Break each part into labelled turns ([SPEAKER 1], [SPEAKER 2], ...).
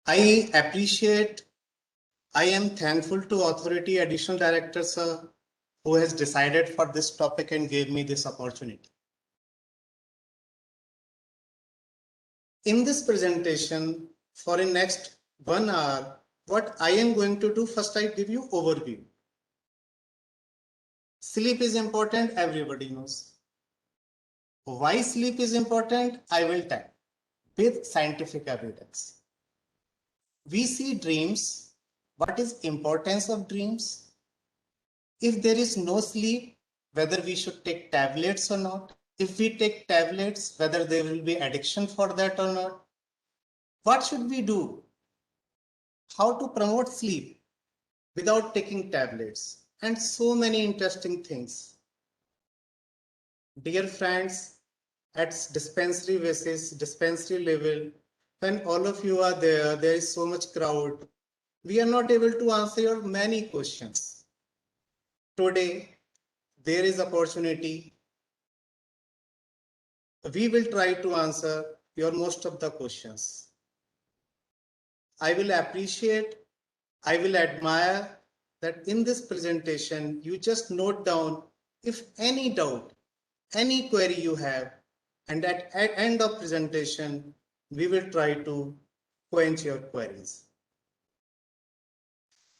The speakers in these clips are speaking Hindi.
[SPEAKER 1] I appreciate, I am thankful to Authority Additional Director Sir, who has decided for this topic and gave me this opportunity. In this presentation, for the next 1 hour, what I am going to do, first I give you overview. Sleep is important, everybody knows. Why sleep is important, I will tell with scientific evidence. We see dreams. What is importance of dreams? If there is no sleep, whether we should take tablets or not. If we take tablets, whether there will be addiction for that or not. What should we do? How to promote sleep without taking tablets? And so many interesting things. Dear friends, at dispensary basis, dispensary level, when all of you are there, there is so much crowd. We are not able to answer your many questions. Today, there is opportunity. We will try to answer your most of the questions. I will appreciate, I will admire that in this presentation, you just note down if any doubt, any query you have, and at end of presentation, we will try to quench your queries.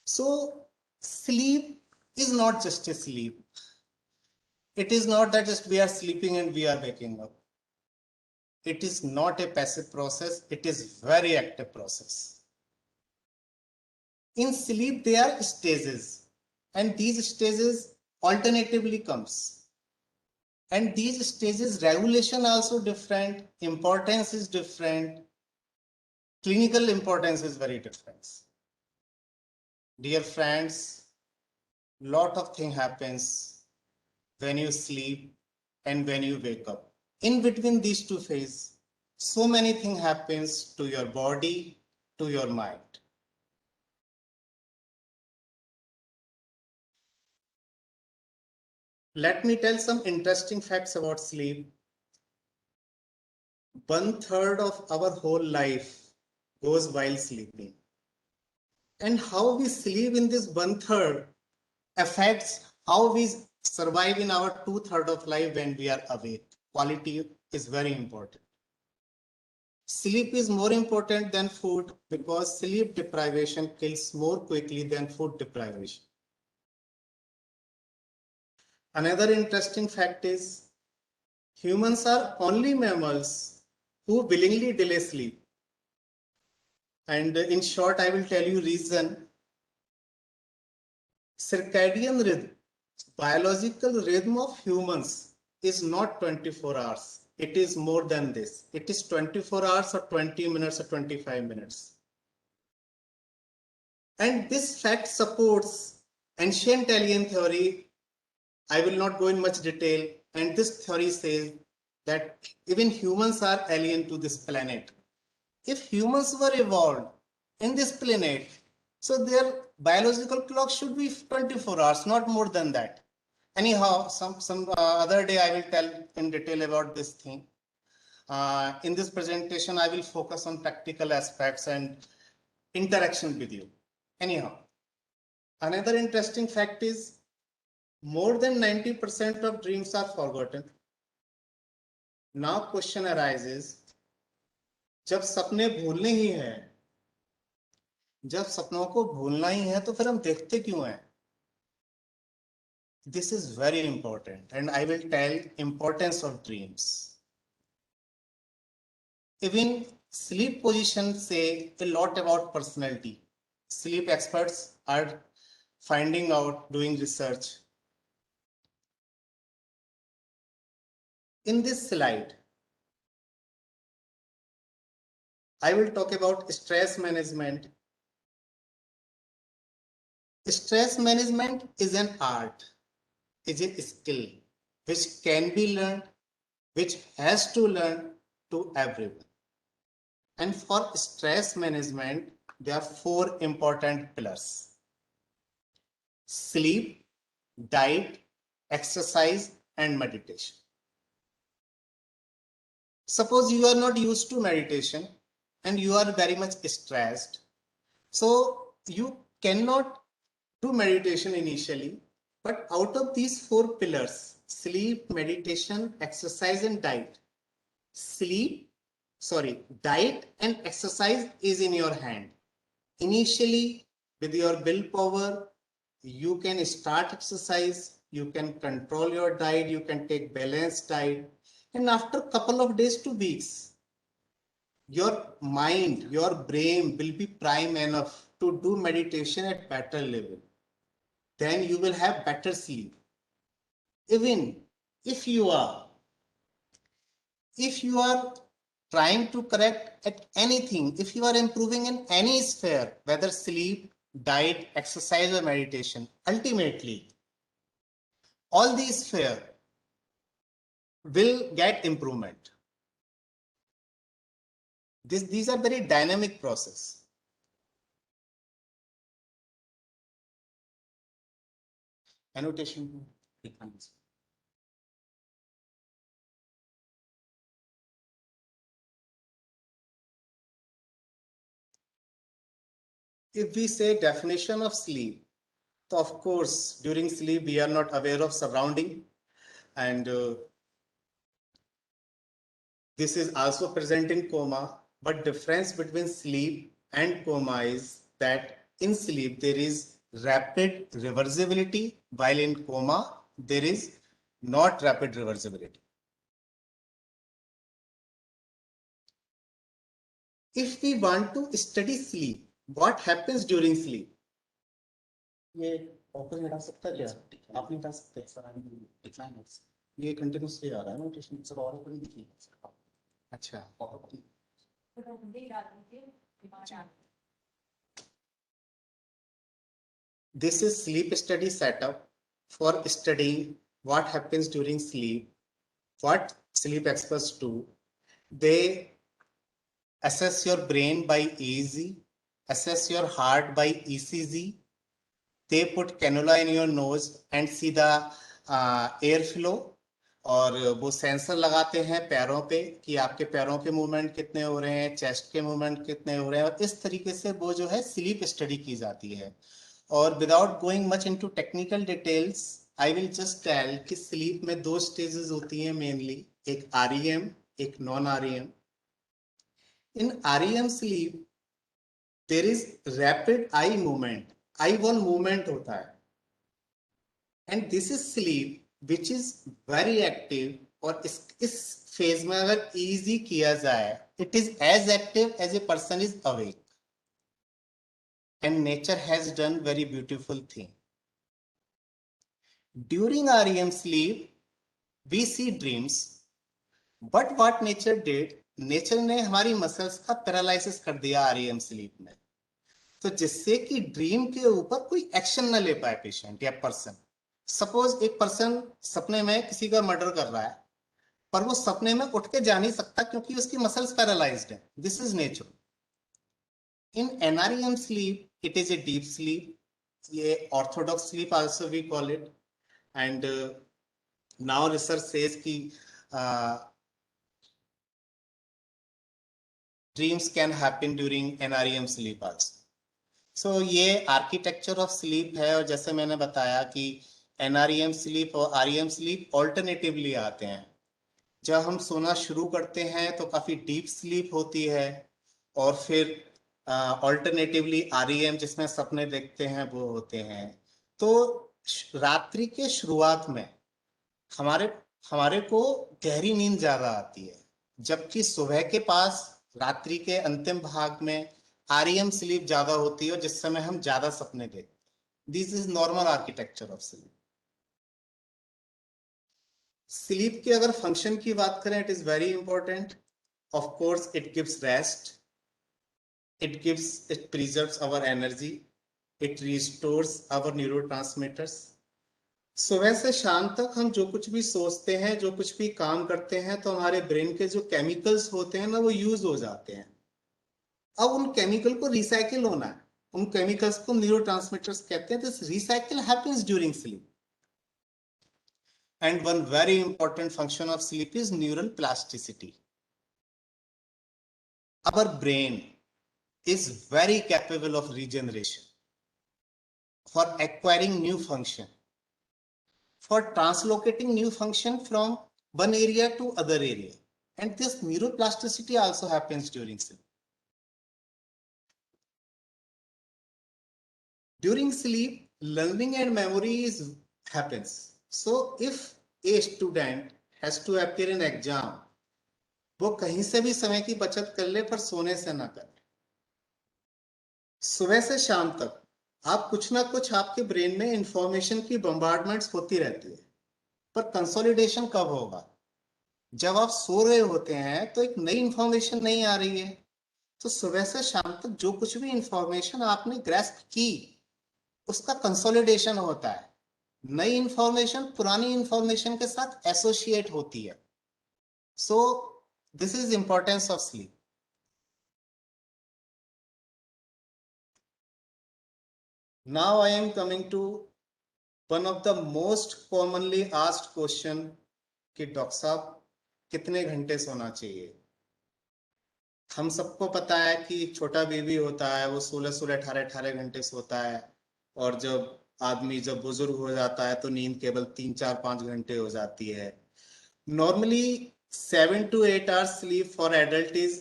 [SPEAKER 1] So sleep is not just a sleep. It is not that just we are sleeping and we are waking up. It is not a passive process. It is very active process. In sleep, there are stages, and these stages alternatively comes. And these stages regulation also different, importance is different, clinical importance is very different. Dear friends, lot of thing happens when you sleep and when you wake up. In between these two phases, so many things happens to your body, to your mind. Let me tell some interesting facts about sleep. 1/3 of our whole life goes while sleeping. And how we sleep in this 1/3 affects how we survive in our 2/3 of life when we are awake. Quality is very important. Sleep is more important than food because sleep deprivation kills more quickly than food deprivation. Another interesting fact is humans are only mammals who willingly delay sleep. And in short, I will tell you reason. Circadian rhythm, biological rhythm of humans is not 24 hours. It is more than this. It is 24 hours or 20 minutes or 25 minutes. And this fact supports ancient alien theory. I will not go in much detail. And this theory says that even humans are alien to this planet. If humans were evolved in this planet, so their biological clock should be 24 hours, not more than that. Anyhow, some other day I will tell in detail about this thing. In this presentation, I will focus on practical aspects and interaction with you. Anyhow, another interesting fact is more than 90% of dreams are forgotten. Now question arises, जब सपने भूलने ही हैं, जब सपनों को भूलना ही है तो फिर हम देखते क्यों हैं? This is very important and I will tell importance of dreams. Even sleep positions say a lot about personality. Sleep experts are finding out, doing research. In this slide, I will talk about stress management. Stress management is an art, is a skill which can be learned, which has to learn to everyone. And for stress management, there are 4 important pillars: sleep, diet, exercise, and meditation. Suppose you are not used to meditation, and you are very much stressed. So you cannot do meditation initially, but out of these four pillars, sleep, meditation, exercise, and diet, diet and exercise is in your hand. Initially, with your willpower, you can start exercise, you can control your diet, you can take balanced diet, and after a couple of days to weeks, your mind, your brain will be prime enough to do meditation at better level. Then you will have better sleep. Even if you are trying to correct at anything, if you are improving in any sphere, whether sleep, diet, exercise, or meditation, ultimately all these sphere will get improvement. These are very dynamic process. Annotation. If we say definition of sleep, so of course during sleep we are not aware of surrounding, and this is also present in coma. But difference between sleep and coma is that in sleep there is rapid reversibility, while in coma there is not rapid reversibility. If we want to study sleep, what happens during sleep? ये ऑफर हटा सकता है क्या? आप नहीं हटा सकते सर, ये कंटिन्यूसली आ रहा है नोटिफिकेशन सब और ऊपर दिखी। अच्छा, this is sleep study setup for studying what happens during sleep. What sleep experts do, they assess your brain by EEG, assess your heart by ECG. They put cannula in your nose and see the air flow, और वो सेंसर लगाते हैं पैरों पे कि आपके पैरों के मूवमेंट कितने हो रहे हैं, चेस्ट के मूवमेंट कितने हो रहे हैं, और इस तरीके से वो जो है स्लीप स्टडी की जाती है. और without going much into technical details, I will just tell कि स्लीप में दो स्टेजेस होती हैं मेनली, एक REM, एक non REM. In REM sleep there is rapid eye movement, eyeball movement होता है, and this is sleep which is very active. और इस फेज में अगर इजी किया जाए, it is as active as a person is awake. And nature has done very beautiful thing. During REM sleep, we see dreams. But what nature did, nature ने हमारी मसल्स का पैरालिसिस कर दिया REM sleep में, तो जिससे कि ड्रीम के ऊपर कोई एक्शन न ले पाए पेशेंट या पर्सन. सपोज एक पर्सन सपने में किसी का मर्डर कर रहा है, पर वो सपने में उठ के जा नहीं सकता क्योंकि उसकी मसल्स पैरालाइज्ड है. This is nature. In NREM sleep, it is a deep sleep, a orthodox sleep also we call it, and now research says कि dreams can happen during NREM sleep also. So ये architecture of sleep है, और जैसे मैंने बताया कि NREM sleep और REM sleep alternatively आते हैं. जब हम सोना शुरू करते हैं तो काफी डीप स्लीप होती है, और फिर ऑल्टरनेटिवली REM जिसमें सपने देखते हैं वो होते हैं. तो रात्रि के शुरुआत में हमारे को गहरी नींद ज्यादा आती है, जबकि सुबह के पास रात्रि के अंतिम भाग में REM स्लीप ज्यादा होती है, जिस समय हम ज्यादा सपने देखते हैं. This is normal architecture of sleep. Sleep के अगर फंक्शन की बात करें, it is very important. Of course it gives rest, it preserves our energy, it restores our neurotransmitters. सुबह से शाम तक हम जो कुछ भी सोचते हैं, जो कुछ भी काम करते हैं, तो हमारे ब्रेन के जो केमिकल्स होते हैं ना, वो यूज हो जाते हैं. अब उन केमिकल को रिसाइकिल होना है, उन केमिकल्स को न्यूरोट्रांसमीटर्स कहते हैं. This recycle happens during sleep. And one very important function of sleep is neural plasticity. our brain is very capable of regeneration, for acquiring new function, for translocating new function from one area to other area. And this neuroplasticity also happens during sleep. During sleep, learning and memory happens. So if a student has to appear in exam, वो कहीं से भी समय की बचत कर ले पर सोने से ना करे। सुबह से शाम तक आप कुछ ना कुछ आपके ब्रेन में इंफॉर्मेशन की बम्बार्डमेंट्स होती रहती है, पर कंसोलिडेशन कब होगा? जब आप सो रहे होते हैं तो एक नई इंफॉर्मेशन नहीं आ रही है, तो सुबह से शाम तक जो कुछ भी इंफॉर्मेशन आपने ग्रैस्प की उसका कंसोलिडेशन होता है। नई इंफॉर्मेशन पुरानी इंफॉर्मेशन के साथ एसोसिएट होती है। So this is importance of sleep. Now I am coming to one of the most commonly asked question कि डॉक्टर साहब कितने घंटे सोना चाहिए? हम सबको पता है कि छोटा बेबी होता है वो 16 18 18 घंटे सोता है, और जब आदमी जब बुजुर्ग हो जाता है तो नींद केवल 3 4 5 घंटे हो जाती है। Normally 7 to 8 hours sleep for adult is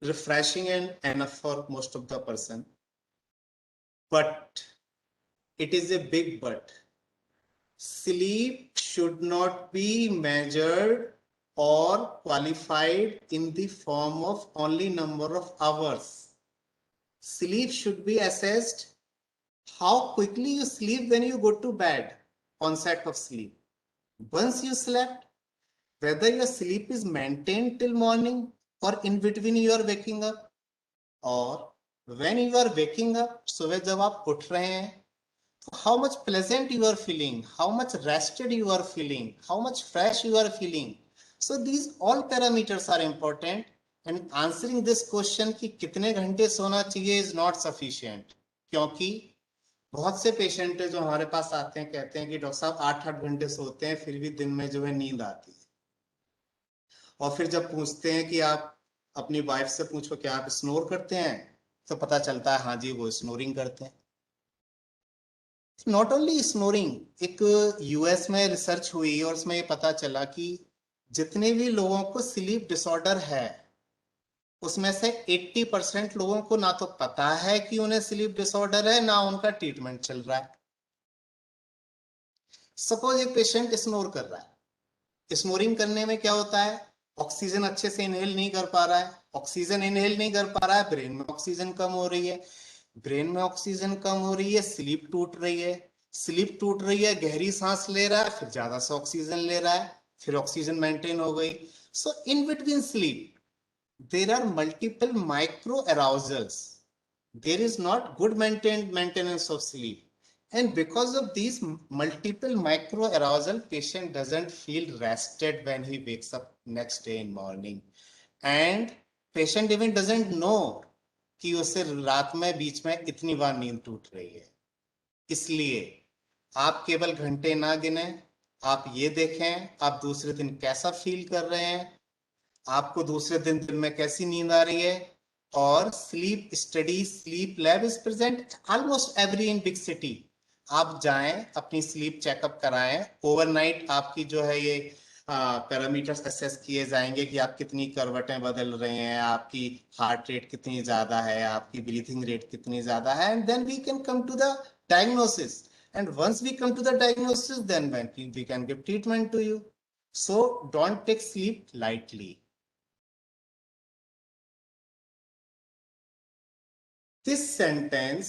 [SPEAKER 1] refreshing and enough for most of the person, but it is a big but. Sleep should not be measured or qualified in the form of only number of hours. Sleep should be assessed how quickly you sleep when you go to bed, onset of sleep. Once you slept, whether your sleep is maintained till morning or in between you are waking up, or when you are waking up, सुबह जब आप उठ रहे हैं, how much pleasant you are feeling, how much rested you are feeling, how much fresh you are feeling. So these all parameters are important, and answering this question कि कितने घंटे सोना चाहिए is not sufficient, क्योंकि बहुत से पेशेंट है जो हमारे पास आते हैं कहते हैं कि डॉक्टर साहब 8 घंटे सोते हैं फिर भी दिन में जो है नींद आती है। और फिर जब पूछते हैं कि आप अपनी वाइफ से पूछो क्या आप स्नोर करते हैं, तो पता चलता है हाँ जी वो स्नोरिंग करते हैं। नॉट ओनली स्नोरिंग, एक यूएस में रिसर्च हुई और उसमें ये पता चला कि जितने भी लोगों को स्लीप डिसऑर्डर है उसमें से 80% लोगों को ना तो पता है कि उन्हें स्लीप डिसऑर्डर है, ना उनका ट्रीटमेंट चल रहा है। सपोज एक पेशेंट स्नोर कर रहा है, स्नोरिंग करने में क्या होता है, ऑक्सीजन अच्छे से इनहेल नहीं कर पा रहा है, ऑक्सीजन इनहेल नहीं कर पा रहा है, ब्रेन में ऑक्सीजन कम हो रही है, ब्रेन में ऑक्सीजन कम हो रही है, स्लीप टूट रही है, स्लीप टूट रही है, गहरी सांस ले रहा है, फिर ज्यादा से ऑक्सीजन ले रहा है, फिर ऑक्सीजन मेंटेन हो गई। So in between sleep there are multiple micro arousals, there is not good maintenance of sleep. And because of these multiple micro arousal, patient doesn't feel rested when he wakes up next day in morning. And patient even doesn't know कि उसे रात में बीच में इतनी बार नींद टूट रही है। इसलिए आप केवल घंटे ना गिने, आप ये देखें आप दूसरे दिन कैसा फील कर रहे हैं, आपको दूसरे दिन में कैसी नींद आ रही है। और sleep study, sleep lab is present almost every in big city. आप जाएं अपनी स्लीप चेकअप कराएं, ओवरनाइट आपकी जो है ये पैरामीटर्स असेस किए जाएंगे कि आप कितनी करवटें बदल रहे हैं, आपकी हार्ट रेट कितनी ज्यादा है, आपकी ब्रीथिंग रेट कितनी ज्यादा है, and then we can come to the diagnosis. And once we come to the diagnosis then we can give treatment to you. So don't take sleep lightly. This sentence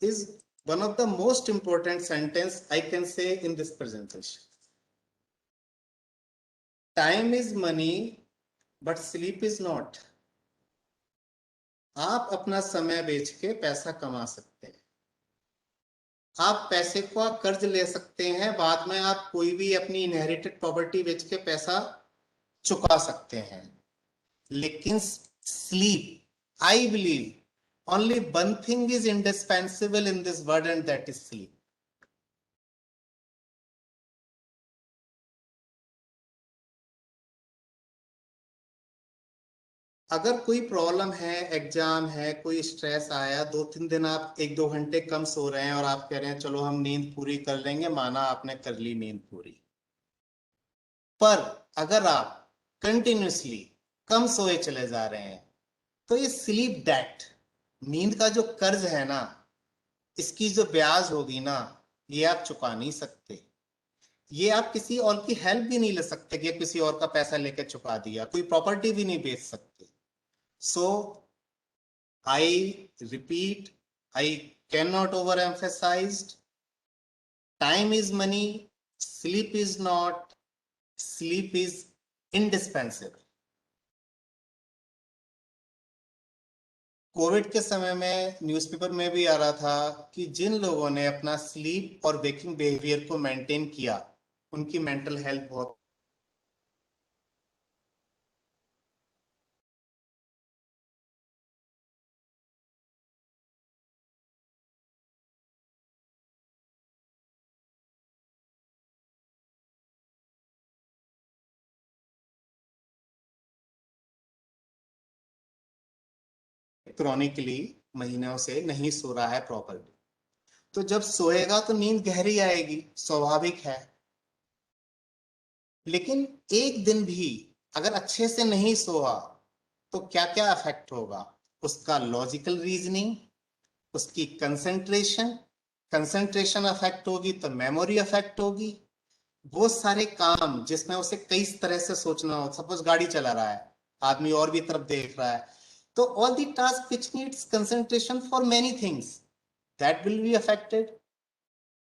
[SPEAKER 1] is one of the most important sentence I can say in this presentation. Time is money, but sleep is not. आप अपना समय बेच के पैसा कमा सकते हैं, आप पैसे को कर्ज ले सकते हैं, बाद में आप कोई भी अपनी इनहेरिटेड प्रॉपर्टी बेच के पैसा चुका सकते हैं, लेकिन sleep, I believe only one thing is indispensable in this world, and that is sleep. अगर कोई प्रॉब्लम है, एग्जाम है, कोई स्ट्रेस आया, 2-3 दिन आप 1-2 घंटे कम सो रहे हैं और आप कह रहे हैं चलो हम नींद पूरी कर लेंगे, माना आपने कर ली नींद पूरी। पर अगर आप कंटिन्यूसली कम सोए चले जा रहे हैं तो ये स्लीप डेट, नींद का जो कर्ज है ना, इसकी जो ब्याज होगी ना, ये आप चुका नहीं सकते। ये आप किसी और की हेल्प भी नहीं ले सकते कि किसी और का पैसा लेके चुका दिया, कोई प्रॉपर्टी भी नहीं बेच सकते। सो I repeat, I cannot overemphasize. Time is money, sleep is not, sleep is indispensable. Covid के समय में न्यूज़पेपर में भी आ रहा था कि जिन लोगों ने अपना स्लीप और वेकिंग बिहेवियर को मेंटेन किया, उनकी मेंटल हेल्थ बहुत क्रॉनिकली महीनों से नहीं सो रहा है प्रॉपरली, तो जब सोएगा तो नींद गहरी आएगी, स्वाभाविक है। लेकिन एक दिन भी अगर अच्छे से नहीं सोआ तो क्या क्या अफेक्ट होगा? उसका लॉजिकल रीजनिंग, उसकी कंसंट्रेशन, कंसंट्रेशन अफेक्ट होगी तो मेमोरी अफेक्ट होगी। वो सारे काम जिसमें उसे कई तरह से सोचना हो, सपोज गाड़ी चला रहा है आदमी और भी तरफ देख रहा है, तो all the task which needs concentration for many things, that will be affected.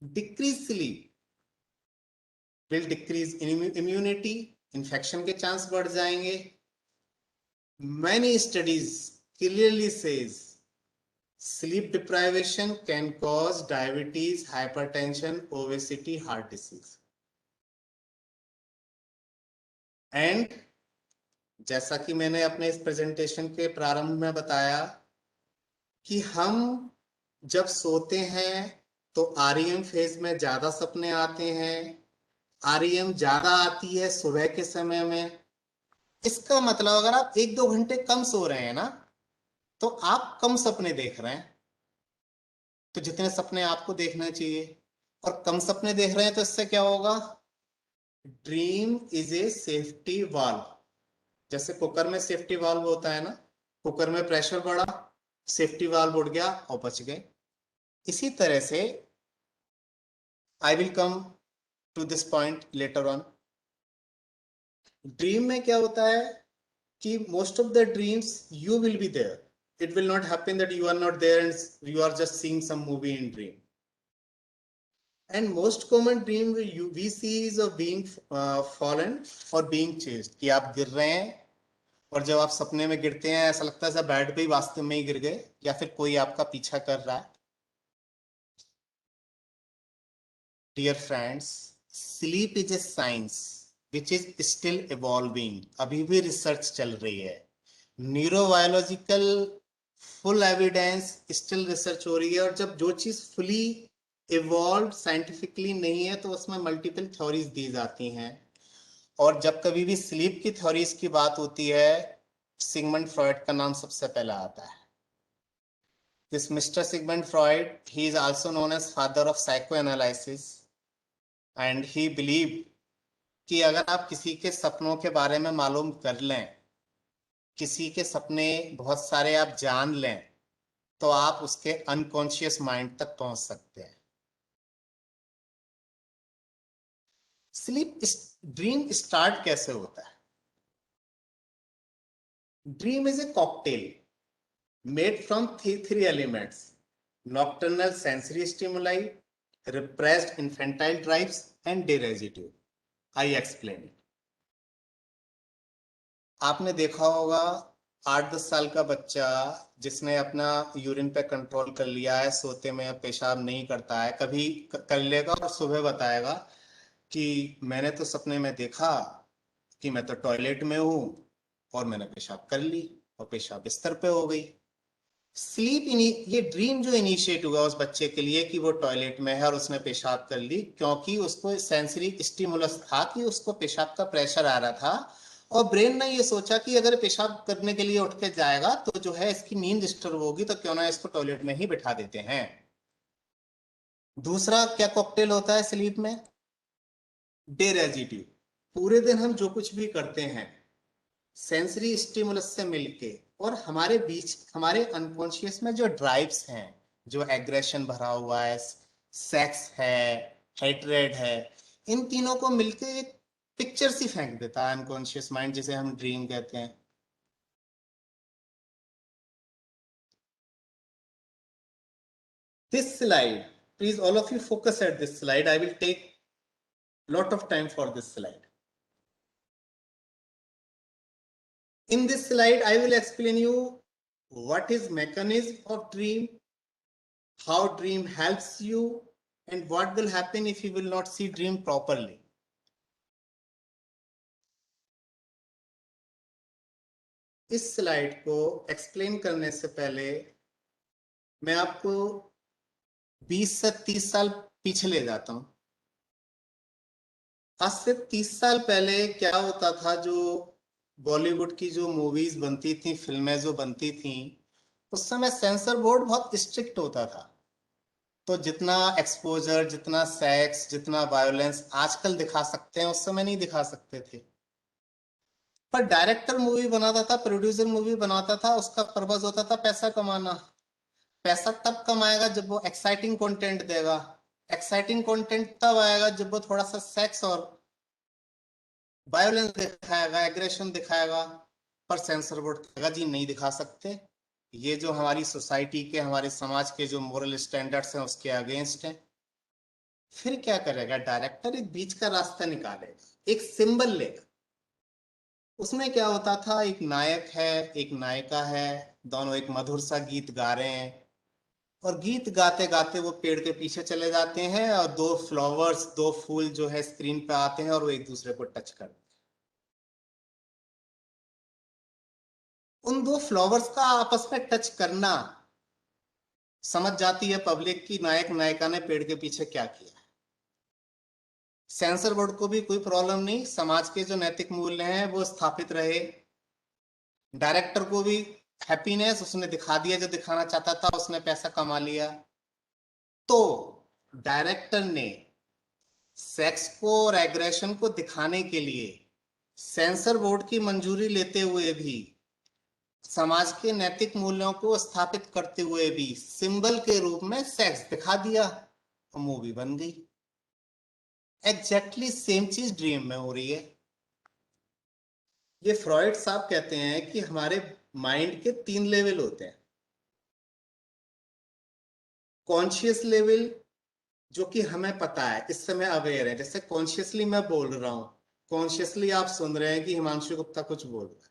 [SPEAKER 1] Decrease sleep will decrease immunity, infection के चांस बढ़ जाएंगे। Many studies clearly says sleep deprivation can cause diabetes, hypertension, obesity, heart disease. And जैसा कि मैंने अपने इस प्रेजेंटेशन के प्रारंभ में बताया कि हम जब सोते हैं तो REM फेज में ज्यादा सपने आते हैं, REM ज्यादा आती है सुबह के समय में। इसका मतलब अगर आप 1-2 घंटे कम सो रहे हैं ना, तो आप कम सपने देख रहे हैं। तो जितने सपने आपको देखना चाहिए और कम सपने देख रहे हैं, तो इससे क्या होगा? Dream is a safety valve. जैसे कुकर में सेफ्टी वाल्व होता है ना, कुकर में प्रेशर बढ़ा, सेफ्टी वाल्व उड़ गया और बच गए। इसी तरह से I will come to this point later on. Dream में क्या होता है कि most of the dreams you will be there, it will not happen that you are not there and you are just seeing some movie in dream. And most common dream we see is of being fallen or being chased, कि आप गिर रहे हैं और जब आप सपने में गिरते हैं ऐसा लगता है जैसे बेड पे ही वास्तव में ही गिर गए या फिर कोई आपका पीछा कर रहा है। Dear friends, sleep is a science which is still evolving. अभी भी रिसर्च चल रही है, neurobiological full evidence still research हो रही है। और जब जो चीज फुली इवॉल्व साइंटिफिकली नहीं है तो उसमें मल्टीपल थ्योरीज दी जाती हैं। और जब कभी भी स्लीप की थ्योरीज की बात होती है, सिगमंड फ्रॉइड का नाम सबसे पहले आता है। This mister Sigmund Freud, he is also known as father of psychoanalysis, and he believe कि अगर आप किसी के सपनों के बारे में मालूम कर लें, किसी के सपने बहुत सारे आप जान लें, तो आप उसके अनकॉन्शियस माइंड तक पहुंच सकते हैं। स्लीप ड्रीम स्टार्ट कैसे होता है? Dream is a cocktail made from three elements: nocturnal sensory stimuli, repressed infantile drives and day residue. I explain it. आपने देखा होगा 8-10 साल का बच्चा जिसने अपना यूरिन पे कंट्रोल कर लिया है, सोते में पेशाब नहीं करता है, कभी कर लेगा और सुबह बताएगा कि मैंने तो सपने में देखा कि मैं तो टॉयलेट में हूं और मैंने पेशाब कर ली और पेशाब बिस्तर पे हो गई। स्लीप ये ड्रीम जो इनिशिएट हुआ उस बच्चे के लिए कि वो टॉयलेट में है और उसने पेशाब कर ली, क्योंकि उसको सेंसरी स्टिमुलस था कि उसको पेशाब का प्रेशर आ रहा था और ब्रेन ने ये सोचा कि अगर पेशाब करने के लिए उठ के जाएगा तो जो है इसकी नींद डिस्टर्ब होगी, तो क्यों ना इसको टॉयलेट में ही बिठा देते हैं। दूसरा क्या कॉकटेल होता है स्लीप में? Day residue. पूरे दिन हम जो कुछ भी करते हैं सेंसरी स्टिमुलस से मिलके, और हमारे बीच हमारे अनकॉन्शियस में जो ड्राइव्स हैं, जो एग्रेशन भरा हुआ है, सेक्स है, हेट्रेड है, इन तीनों को मिलके एक पिक्चर सी फेंक देता है अनकॉन्शियस माइंड, जिसे हम ड्रीम कहते हैं। This slide, please all of you focus at this slide. I will take lot of time for this slide. In this slide, I will explain you what is mechanism of dream, how dream helps you, and what will happen if you will not see dream properly. इस स्लाइड को एक्सप्लेन करने से पहले मैं आपको 20 से 30 साल पीछे ले जाता हूं। आज से 30 साल पहले क्या होता था, जो बॉलीवुड की जो मूवीज बनती थी, फिल्में जो बनती थी, उस समय सेंसर बोर्ड बहुत स्ट्रिक्ट होता था। तो जितना एक्सपोजर, जितना सेक्स, जितना वायोलेंस आजकल दिखा सकते हैं, उस समय नहीं दिखा सकते थे। पर डायरेक्टर मूवी बनाता था, प्रोड्यूसर मूवी बनाता था, उसका पर्पस होता था पैसा कमाना। पैसा तब कमाएगा जब वो एक्साइटिंग कंटेंट देगा। एक्साइटिंग कंटेंट तब आएगा जब वो थोड़ा सा सेक्स और वायोलेंस दिखाएगा, एग्रेशन दिखाएगा। पर सेंसर बोर्ड कहेगा जी नहीं दिखा सकते, ये जो हमारी सोसाइटी के, हमारे समाज के जो मोरल स्टैंडर्ड्स हैं उसके अगेंस्ट है। फिर क्या करेगा डायरेक्टर? एक बीच का रास्ता निकालेगा, एक सिंबल लेगा। उसमें क्या होता था, एक नायक है, एक नायिका है, दोनों एक मधुर सा गीत गा रहे हैं, और गीत गाते गाते वो पेड़ के पीछे चले जाते हैं, और दो फ्लावर्स, दो फूल जो है स्क्रीन पे आते हैं, और वो एक दूसरे को टच करते हैं। उन दो फ्लावर्स का आपस में टच करना समझ जाती है पब्लिक की नायक नायिका ने पेड़ के पीछे क्या किया। सेंसर बोर्ड को भी कोई प्रॉब्लम नहीं, समाज के जो नैतिक मूल्य हैं वो स्थापित रहे। डायरेक्टर को भी हैप्पीनेस, उसने दिखा दिया जो दिखाना चाहता था, उसने पैसा कमा लिया। तो डायरेक्टर ने सेक्स को और एग्रेशन को दिखाने के लिए सेंसर बोर्ड की मंजूरी लेते हुए भी, समाज के नैतिक मूल्यों को स्थापित करते हुए भी, सिंबल के रूप में सेक्स दिखा दिया और मूवी बन गई। एग्जैक्टली सेम चीज ड्रीम में हो रही है। ये फ्रॉइड साहब कहते हैं कि हमारे माइंड के 3 लेवल होते हैं। कॉन्शियस लेवल, जो कि हमें पता है, इस समय अवेयर है, जैसे कॉन्शियसली मैं बोल रहा हूं, कॉन्शियसली आप सुन रहे हैं कि हिमांशु गुप्ता कुछ बोल रहा है।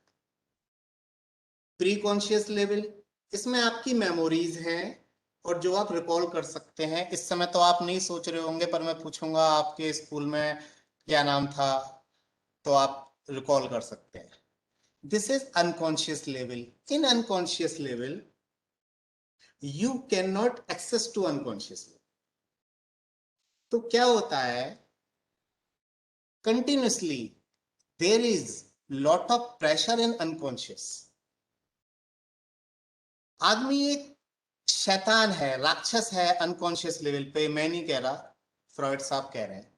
[SPEAKER 1] प्री कॉन्शियस लेवल, इसमें आपकी मेमोरीज हैं और जो आप रिकॉल कर सकते हैं। इस समय तो आप नहीं सोच रहे होंगे, पर मैं पूछूंगा आपके स्कूल में क्या नाम था, तो आप रिकॉल कर सकते हैं। This is unconscious level. In unconscious level you can not access to unconscious level. तो क्या होता है, continuously there is lot of pressure in unconscious. आदमी एक शैतान है, राक्षस है अनकॉन्शियस लेवल पे, मैं नहीं कह रहा, फ्रॉइड साहब कह रहे हैं।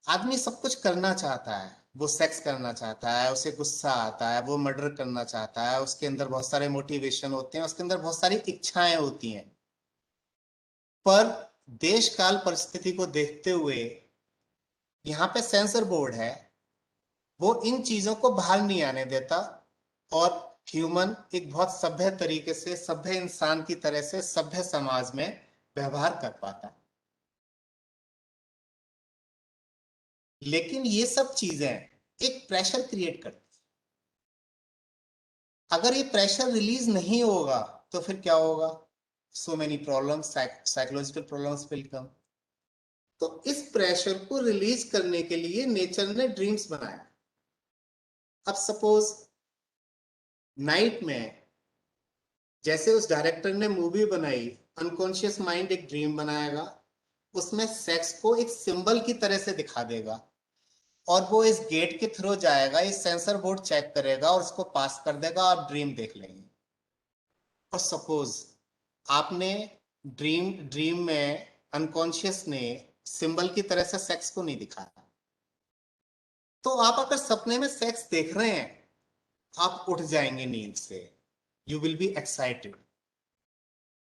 [SPEAKER 1] आदमी सब कुछ करना चाहता है, वो सेक्स करना चाहता है, उसे गुस्सा आता है, वो मर्डर करना चाहता है, उसके अंदर बहुत सारे मोटिवेशन होते हैं, उसके अंदर बहुत सारी इच्छाएं होती हैं। पर देश काल परिस्थिति को देखते हुए यहाँ पे सेंसर बोर्ड है, वो इन चीजों को बाहर नहीं आने देता, और ह्यूमन एक बहुत सभ्य तरीके से, सभ्य इंसान की तरह से सभ्य समाज में व्यवहार कर पाता है। लेकिन ये सब चीजें एक प्रेशर क्रिएट करती है। अगर ये प्रेशर रिलीज नहीं होगा तो फिर क्या होगा? So many problems, psychological problems will come. तो इस प्रेशर को रिलीज करने के लिए नेचर ने ड्रीम्स बनाया। अब सपोज नाइट में, जैसे उस डायरेक्टर ने मूवी बनाई, अनकॉन्शियस माइंड एक ड्रीम बनाएगा, उसमें सेक्स को एक सिंबल की तरह से दिखा देगा। और वो इस गेट के थ्रू जाएगा, इस सेंसर बोर्ड चेक करेगा और उसको पास कर देगा, आप ड्रीम देख लेंगे। और सपोज आपने ड्रीम ड्रीम में अनकॉन्शियस ने सिंबल की तरह से सेक्स को नहीं दिखाया, तो आप अगर सपने में सेक्स देख रहे हैं, आप उठ जाएंगे नींद से, यू विल बी एक्साइटेड।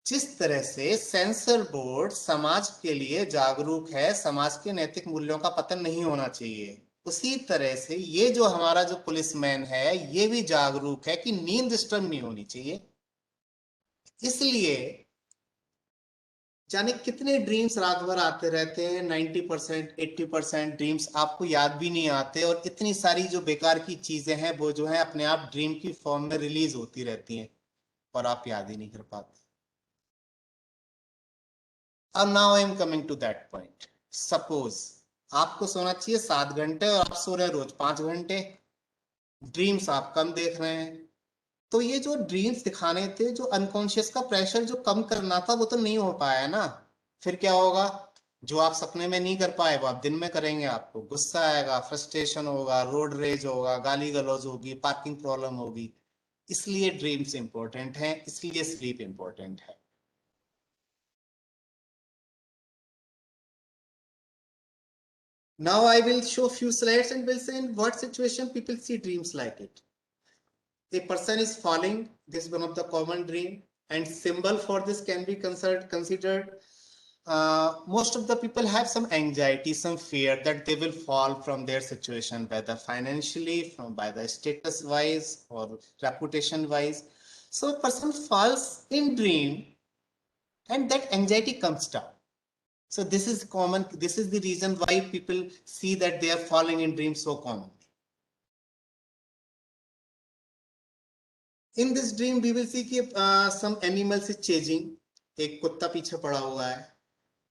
[SPEAKER 1] जिस तरह से सेंसर बोर्ड समाज के लिए जागरूक है, समाज के नैतिक मूल्यों का पतन नहीं होना चाहिए, उसी तरह से ये जो हमारा जो पुलिसमैन है ये भी जागरूक है कि नींद डिस्टर्ब नहीं होनी चाहिए। इसलिए जाने कितने ड्रीम्स रात भर आते रहते हैं, 90% 80% ड्रीम्स आपको याद भी नहीं आते, और इतनी सारी जो बेकार की चीजें हैं वो जो है अपने आप ड्रीम की फॉर्म में रिलीज होती रहती हैं और आप याद ही नहीं कर पाते। अब now I am coming to that point. Suppose आपको सोना चाहिए 7 घंटे और आप सो रहे हैं रोज 5 घंटे, ड्रीम्स आप कम देख रहे हैं, तो ये जो ड्रीम्स दिखाने थे, जो अनकॉन्शियस का प्रेशर जो कम करना था वो तो नहीं हो पाया ना। फिर क्या होगा, जो आप सपने में नहीं कर पाए वो आप दिन में करेंगे, आपको गुस्सा आएगा, फ्रस्ट्रेशन होगा, रोड रेज होगा, गाली गलौज होगी, पार्किंग प्रॉब्लम होगी। इसलिए ड्रीम्स इंपॉर्टेंट हैं, इसलिए स्लीप इंपॉर्टेंट है। Now I will show few slides and will say in what situation people see dreams like it. A person is falling, this is one of the common dream, and symbol for this can be considered most of the people have some anxiety, some fear that they will fall from their situation, whether financially, from by the status wise or reputation wise. So a person falls in dream and that anxiety comes down. So this is common. This is the reason why people see that they are falling in dreams so common. In this dream, we will see कि some animals is chasing, एक कुत्ता पीछे पड़ा हुआ है।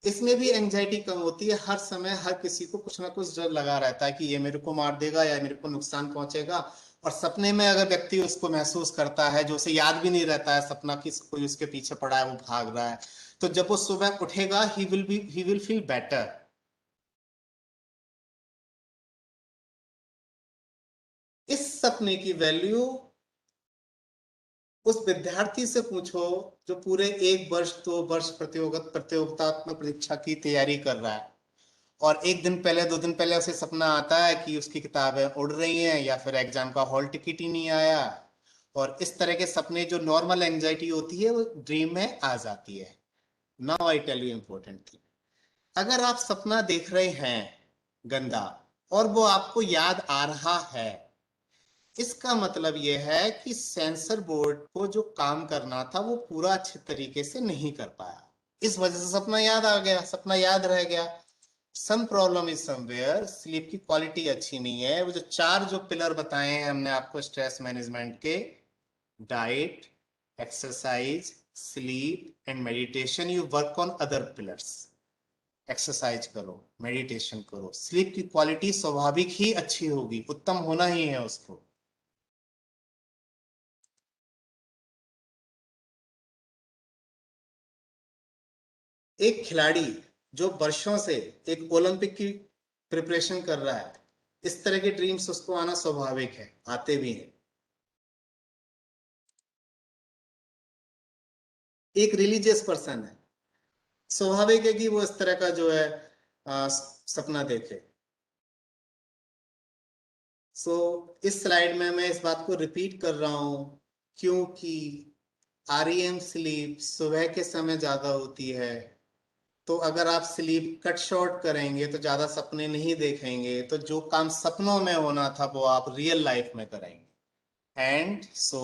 [SPEAKER 1] इसमें भी एंजाइटी कम होती है, हर समय हर किसी को कुछ ना कुछ डर लगा रहता है कि ये मेरे को मार देगा या मेरे को नुकसान पहुंचेगा। और सपने में अगर व्यक्ति उसको महसूस करता है, जो उसे याद भी नहीं रहता है सपना कि कोई उसके पीछे पड़ा है, वो भाग रहा है, तो जब वो सुबह उठेगा ही विल फील बेटर। इस सपने की वैल्यू उस विद्यार्थी से पूछो जो पूरे 1 वर्ष 2 वर्ष प्रतियोगितात्मक परीक्षा की तैयारी कर रहा है, और 1 दिन पहले 2 दिन पहले उसे सपना आता है कि उसकी किताबें उड़ रही हैं या फिर एग्जाम का हॉल टिकट ही नहीं आया। और इस तरह के सपने, जो नॉर्मल एंजाइटी होती है, वो ड्रीम में आ जाती है। Now I tell you important thing, अगर आप सपना देख रहे हैं गंदा और वो आपको याद आ रहा है, इसका मतलब यह है कि सेंसर बोर्ड को जो काम करना था वो पूरा अच्छे तरीके से नहीं कर पाया, इस वजह से सपना याद आ गया, सपना याद रह गया। Some problem is somewhere, sleep की क्वालिटी अच्छी नहीं है। वो जो 4 जो पिलर बताए हैं हमने आपको स्ट्रेस मैनेजमेंट के, diet, exercise, sleep and meditation, you work on other pillars. Exercise करो, मेडिटेशन करो, स्लीप की क्वालिटी स्वाभाविक ही अच्छी होगी, उत्तम होना ही है उसको। एक खिलाड़ी जो वर्षों से एक ओलंपिक की प्रिपरेशन कर रहा है, इस तरह के ड्रीम्स उसको आना स्वाभाविक है, आते भी हैं। एक रिलीजियस पर्सन है, स्वाभाविक है कि वो इस तरह का जो है सपना देखे। इस स्लाइड में मैं इस बात को रिपीट कर रहा हूं क्योंकि आरईएम स्लीप सुबह के समय ज्यादा होती है, तो अगर आप स्लीप कट शॉर्ट करेंगे तो ज्यादा सपने नहीं देखेंगे, तो जो काम सपनों में होना था वो आप रियल लाइफ में करेंगे। And so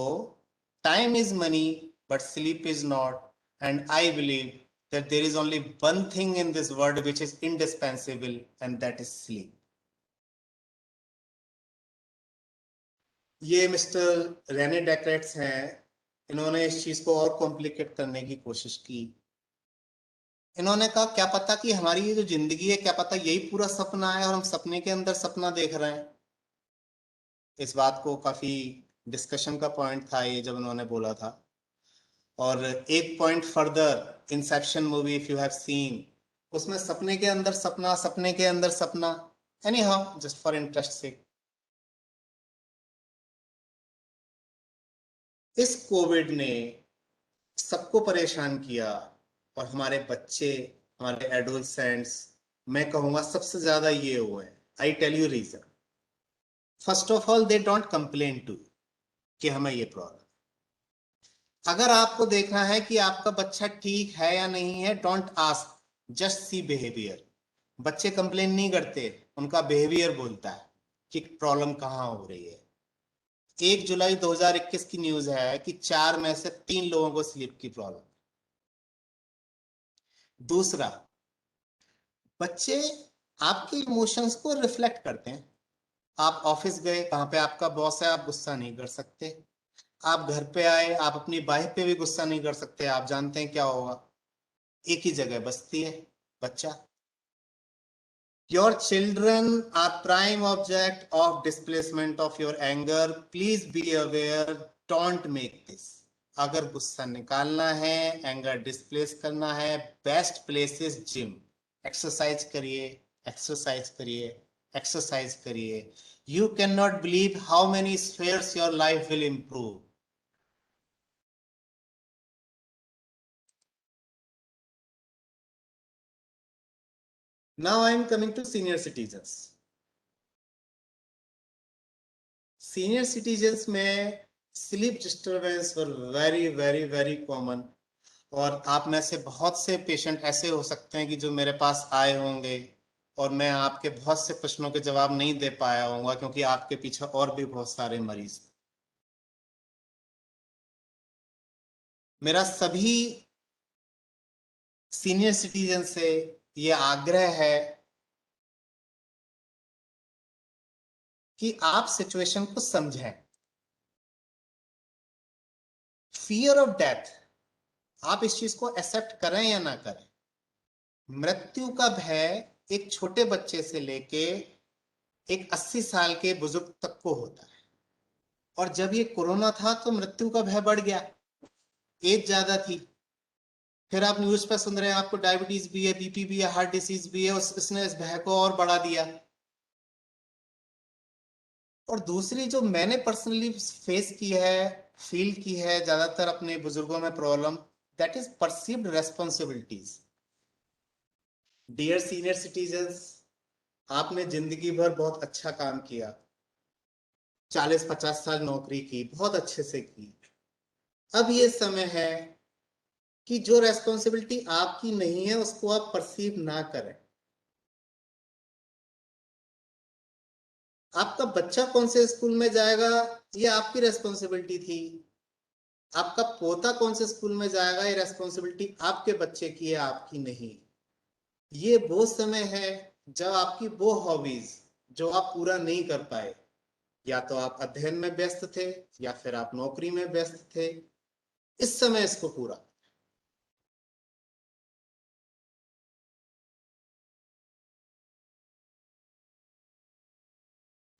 [SPEAKER 1] time is money but sleep is not, and I believe that there is only one thing in this world which is indispensable, and that is sleep. ये मिस्टर रेने डेक्रेट्स हैं, इन्होंने इस चीज को और कॉम्प्लिकेट करने की कोशिश की। इन्होंने कहा क्या पता कि हमारी ये जो जिंदगी है, क्या पता यही पूरा सपना है और हम सपने के अंदर सपना देख रहे हैं। इस बात को काफी डिस्कशन का पॉइंट था ये जब उन्होंने बोला था। और एक point further, Inception movie if you have seen, उसमें सपने के अंदर सपना, सपने के अंदर सपना, Anyhow, just for interest sake. इस कोविड ने सबको परेशान किया और हमारे बच्चे, हमारे एडोलसेंट्स, मैं कहूंगा सबसे ज्यादा ये हुए। I tell you reason. First of all, they don't complain to कि हमें ये प्रॉब्लम। अगर आपको देखना है कि आपका बच्चा ठीक है या नहीं है, don't ask, just see behaviour. बच्चे कंप्लेन नहीं करते, उनका बिहेवियर बोलता है कि प्रॉब्लम कहां हो रही है। 1 जुलाई 2021 की न्यूज है कि 4 में से 3 लोगों को स्लीप की प्रॉब्लम। दूसरा, बच्चे आपके इमोशंस को रिफ्लेक्ट करते हैं। आप ऑफिस गए, वहां पे आपका बॉस है, आप गुस्सा नहीं कर सकते। आप घर पे आए, आप अपनी वाइफ पे भी गुस्सा नहीं कर सकते, आप जानते हैं क्या होगा। एक ही जगह बसती है बच्चा। Your children are prime object of displacement of your anger. Please be aware. Don't make this. अगर गुस्सा निकालना है, एंगर डिस्प्लेस करना है, best place is gym. Exercise करिए, एक्सरसाइज करिए, एक्सरसाइज करिए। You can not believe how many spheres your life will improve. Now I am coming to senior citizens. Senior citizens में sleep disturbance were very very very common. और आप में से बहुत से पेशेंट ऐसे हो सकते हैं कि जो मेरे पास आए होंगे और मैं आपके बहुत से प्रश्नों के जवाब नहीं दे पाया होऊंगा, क्योंकि आपके पीछे और भी बहुत सारे मरीज। मेरा सभी सीनियर सिटीजन से ये आग्रह है कि आप सिचुएशन को समझें। फियर ऑफ डेथ, आप इस चीज को एक्सेप्ट करें या ना करें। मृत्यु का भय एक छोटे बच्चे से लेके एक 80 साल के बुजुर्ग तक को होता है। और जब ये कोरोना था तो मृत्यु का भय बढ़ गया, एज ज्यादा थी। फिर आप न्यूज पे सुन रहे हैं आपको डायबिटीज भी है, बीपी भी है, हार्ट डिसीज भी है, इसने इस भय को और बढ़ा दिया। और दूसरी जो मैंने पर्सनली फेस की है, फील की है ज्यादातर अपने बुजुर्गों में problem, that is perceived responsibilities. Dear senior citizens, आपने जिंदगी भर बहुत अच्छा काम किया, 40-50 साल नौकरी की, बहुत अच्छे से की। अब ये समय है कि जो रेस्पॉन्सिबिलिटी आपकी नहीं है उसको आप परसीव ना करें। आपका बच्चा कौन से स्कूल में जाएगा ये आपकी रेस्पॉन्सिबिलिटी थी। आपका पोता कौन से स्कूल में जाएगा ये रेस्पॉन्सिबिलिटी आपके बच्चे की है, आपकी नहीं। ये वो समय है जब आपकी वो हॉबीज जो आप पूरा नहीं कर पाए, या तो आप अध्ययन में व्यस्त थे या फिर आप नौकरी में व्यस्त थे, इस समय इसको पूरा।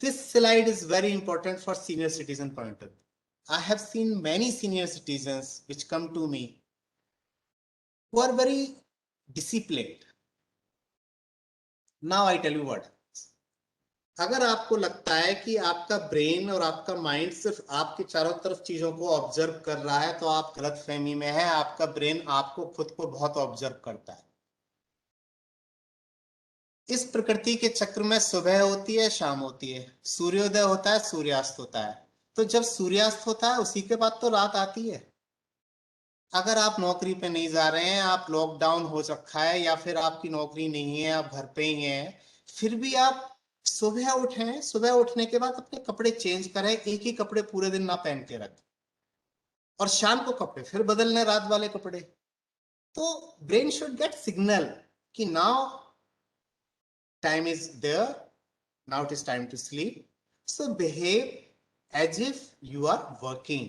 [SPEAKER 1] This slide is very important for senior citizen point of view. I have seen many senior citizens which come to me who are very disciplined. Now I tell you what. अगर आपको लगता है कि आपका ब्रेन और आपका माइंड सिर्फ आपके चारों तरफ चीजों को ऑब्जर्व कर रहा है, तो आप गलत फहमी में है। आपका ब्रेन आपको खुद को बहुत ऑब्जर्व करता है। इस प्रकृति के चक्र में सुबह होती है, शाम होती है, सूर्योदय होता है, सूर्यास्त होता है। तो जब सूर्यास्त होता है उसी के बाद तो रात आती है। अगर आप नौकरी पे नहीं जा रहे हैं, आप लॉकडाउन हो रखा है, या फिर आपकी नौकरी नहीं है, आप घर पे ही हैं, फिर भी आप सुबह उठें, सुबह उठने के बाद अपने कपड़े चेंज करें, एक ही कपड़े पूरे दिन ना पहन के रखें, और शाम को कपड़े फिर बदल लें, रात वाले कपड़े। तो ब्रेन शुड गेट सिग्नल कि now time is there, now it is time to sleep, so behave as if you are working.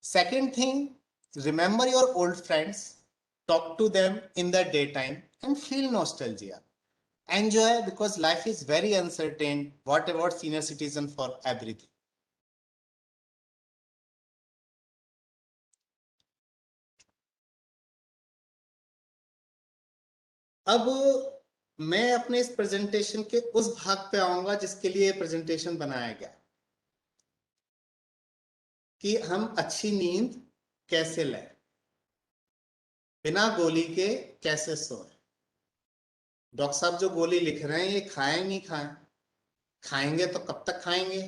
[SPEAKER 1] Second thing, remember your old friends, talk to them in the daytime and feel nostalgia. Enjoy, because life is very uncertain. What about senior citizen for everything? अब मैं अपने इस प्रेजेंटेशन के उस भाग पे आऊंगा जिसके लिए प्रेजेंटेशन बनाया गया, कि हम अच्छी नींद कैसे लें, बिना गोली के कैसे सोएं। डॉक्टर साहब जो गोली लिख रहे हैं ये खाएं नहीं खाएं, खाएंगे तो कब तक खाएंगे,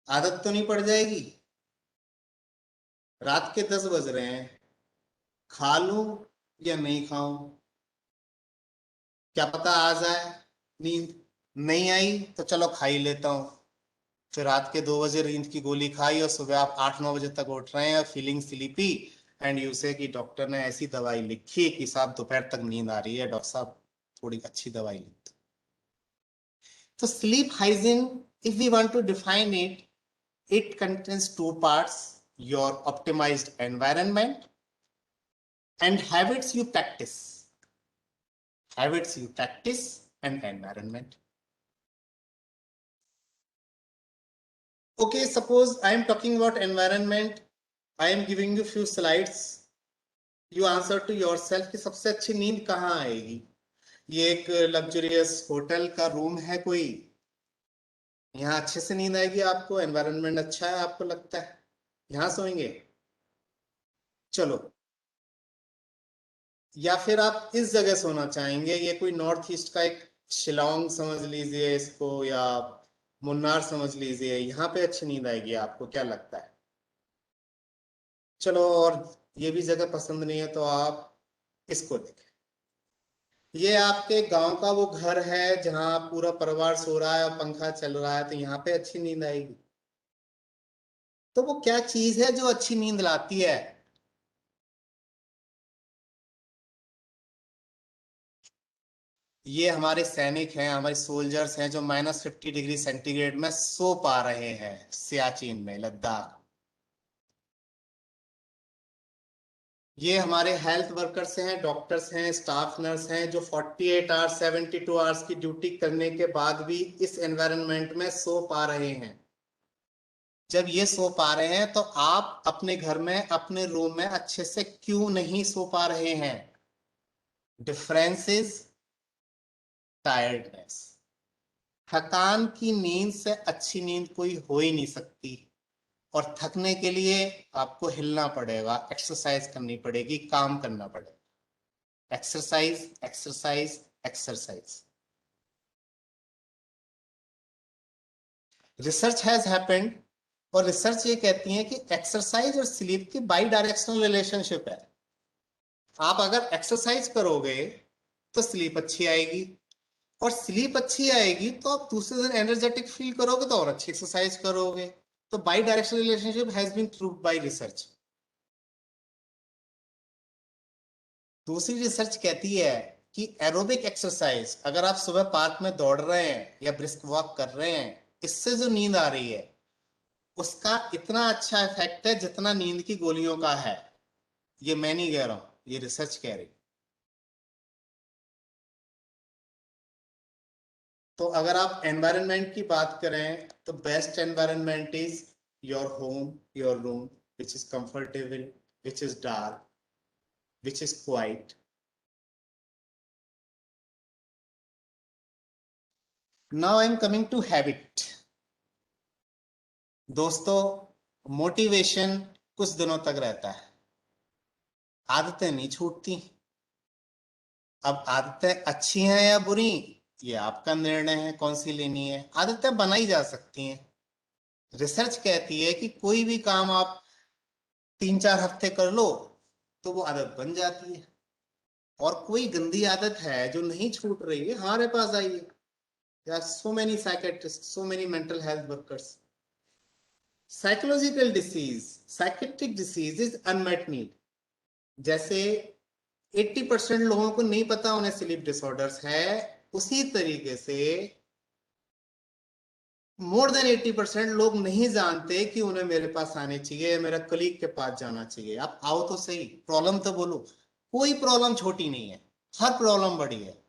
[SPEAKER 1] आदत तो नहीं पड़ जाएगी। रात के 10 बज रहे हैं, खा लूं या नहीं खाऊं, क्या पता आ जाए नींद, नहीं आई तो चलो खा ही लेता हूं। फिर रात के 2 बजे नींद की गोली खाई और सुबह आप 8-9 बजे तक उठ रहे हैं फीलिंग स्लीपी, एंड यू से कि डॉक्टर ने ऐसी दवाई लिखी कि साहब दोपहर तक नींद आ रही है, डॉक्टर साहब थोड़ी अच्छी दवाई लिख। तो sleep hygiene, if we want to define it, it contains two parts: your optimized environment and habits you practice. Habits you practice and environment. Okay, suppose I am talking about environment. I am giving you few slides. You answer to yourself कि सबसे अच्छी नींद कहाँ आएगी। ये एक लग्जरियस होटल का रूम है कोई, यहाँ अच्छे से नींद आएगी आपको, एनवायरनमेंट अच्छा है आपको लगता है, यहाँ सोएंगे। चलो, या फिर आप इस जगह सोना चाहेंगे, ये कोई नॉर्थ ईस्ट का एक शिलोंग समझ लीजिए इसको, या मुन्नार समझ लीजिए, यहाँ पे अच्छी नींद आएगी आपको, क्या लगता है। चलो, और ये भी जगह पसंद नहीं है तो आप इसको देखें, ये आपके गांव का वो घर है जहां पूरा परिवार सो रहा है और पंखा चल रहा है, तो यहाँ पे अच्छी नींद आएगी। तो वो क्या चीज है जो अच्छी नींद लाती है। ये हमारे सैनिक हैं, हमारे सोल्जर्स हैं जो -50 डिग्री सेंटीग्रेड में सो पा रहे हैं सियाचिन में, लद्दाख। ये हमारे हेल्थ वर्कर्स हैं, डॉक्टर्स हैं, स्टाफ नर्स हैं, जो 48 आवर्स 72 आवर्स की ड्यूटी करने के बाद भी इस एनवायरनमेंट में सो पा रहे हैं। जब ये सो पा रहे हैं तो आप अपने घर में अपने रूम में अच्छे से क्यों नहीं सो पा रहे हैं। Difference is tiredness. थकान की नींद से अच्छी नींद कोई हो ही नहीं सकती, और थकने के लिए आपको हिलना पड़ेगा, एक्सरसाइज करनी पड़ेगी, काम करना पड़ेगा। Exercise exercise exercise. Research has happened, और रिसर्च ये कहती है कि एक्सरसाइज और स्लीप की बाई डायरेक्शनल रिलेशनशिप है। आप अगर एक्सरसाइज करोगे तो स्लीप अच्छी आएगी, और स्लीप अच्छी आएगी तो आप दूसरे दिन एनर्जेटिक फील करोगे तो और अच्छी एक्सरसाइज करोगे। तो bidirectional relationship has been proved by research. दूसरी रिसर्च कहती है कि एरोबिक एक्सरसाइज, अगर आप सुबह पार्क में दौड़ रहे हैं या ब्रिस्क वॉक कर रहे हैं, इससे जो नींद आ रही है उसका इतना अच्छा इफेक्ट है जितना नींद की गोलियों का है। ये मैं नहीं कह रहा हूं, ये रिसर्च कह रही। तो अगर आप एनवायरनमेंट की बात करें तो best environment is your home, your room, which is comfortable, which is dark, which is quiet. Now I am coming to habit. दोस्तों, मोटिवेशन कुछ दिनों तक रहता है, आदतें नहीं छूटती। अब आदतें अच्छी हैं या बुरी, ये आपका निर्णय है कौन सी लेनी है। आदतें बनाई जा सकती हैं। रिसर्च कहती है कि कोई भी काम आप 3-4 हफ्ते कर लो तो वो आदत बन जाती है। और कोई गंदी आदत है जो नहीं छूट रही है, हमारे पास आइए। There are so many psychiatrist, so many mental health workers. Psychological disease, psychiatric disease is unmet need. जैसे 80% लोगों को नहीं पता उन्हें स्लीप डिसऑर्डर्स है, उसी तरीके से मोर देन 80% लोग नहीं जानते कि उन्हें मेरे पास आने चाहिए, मेरा कलीग के पास जाना चाहिए। आप आओ तो सही, प्रॉब्लम तो बोलो। कोई प्रॉब्लम छोटी नहीं है, हर प्रॉब्लम बड़ी है।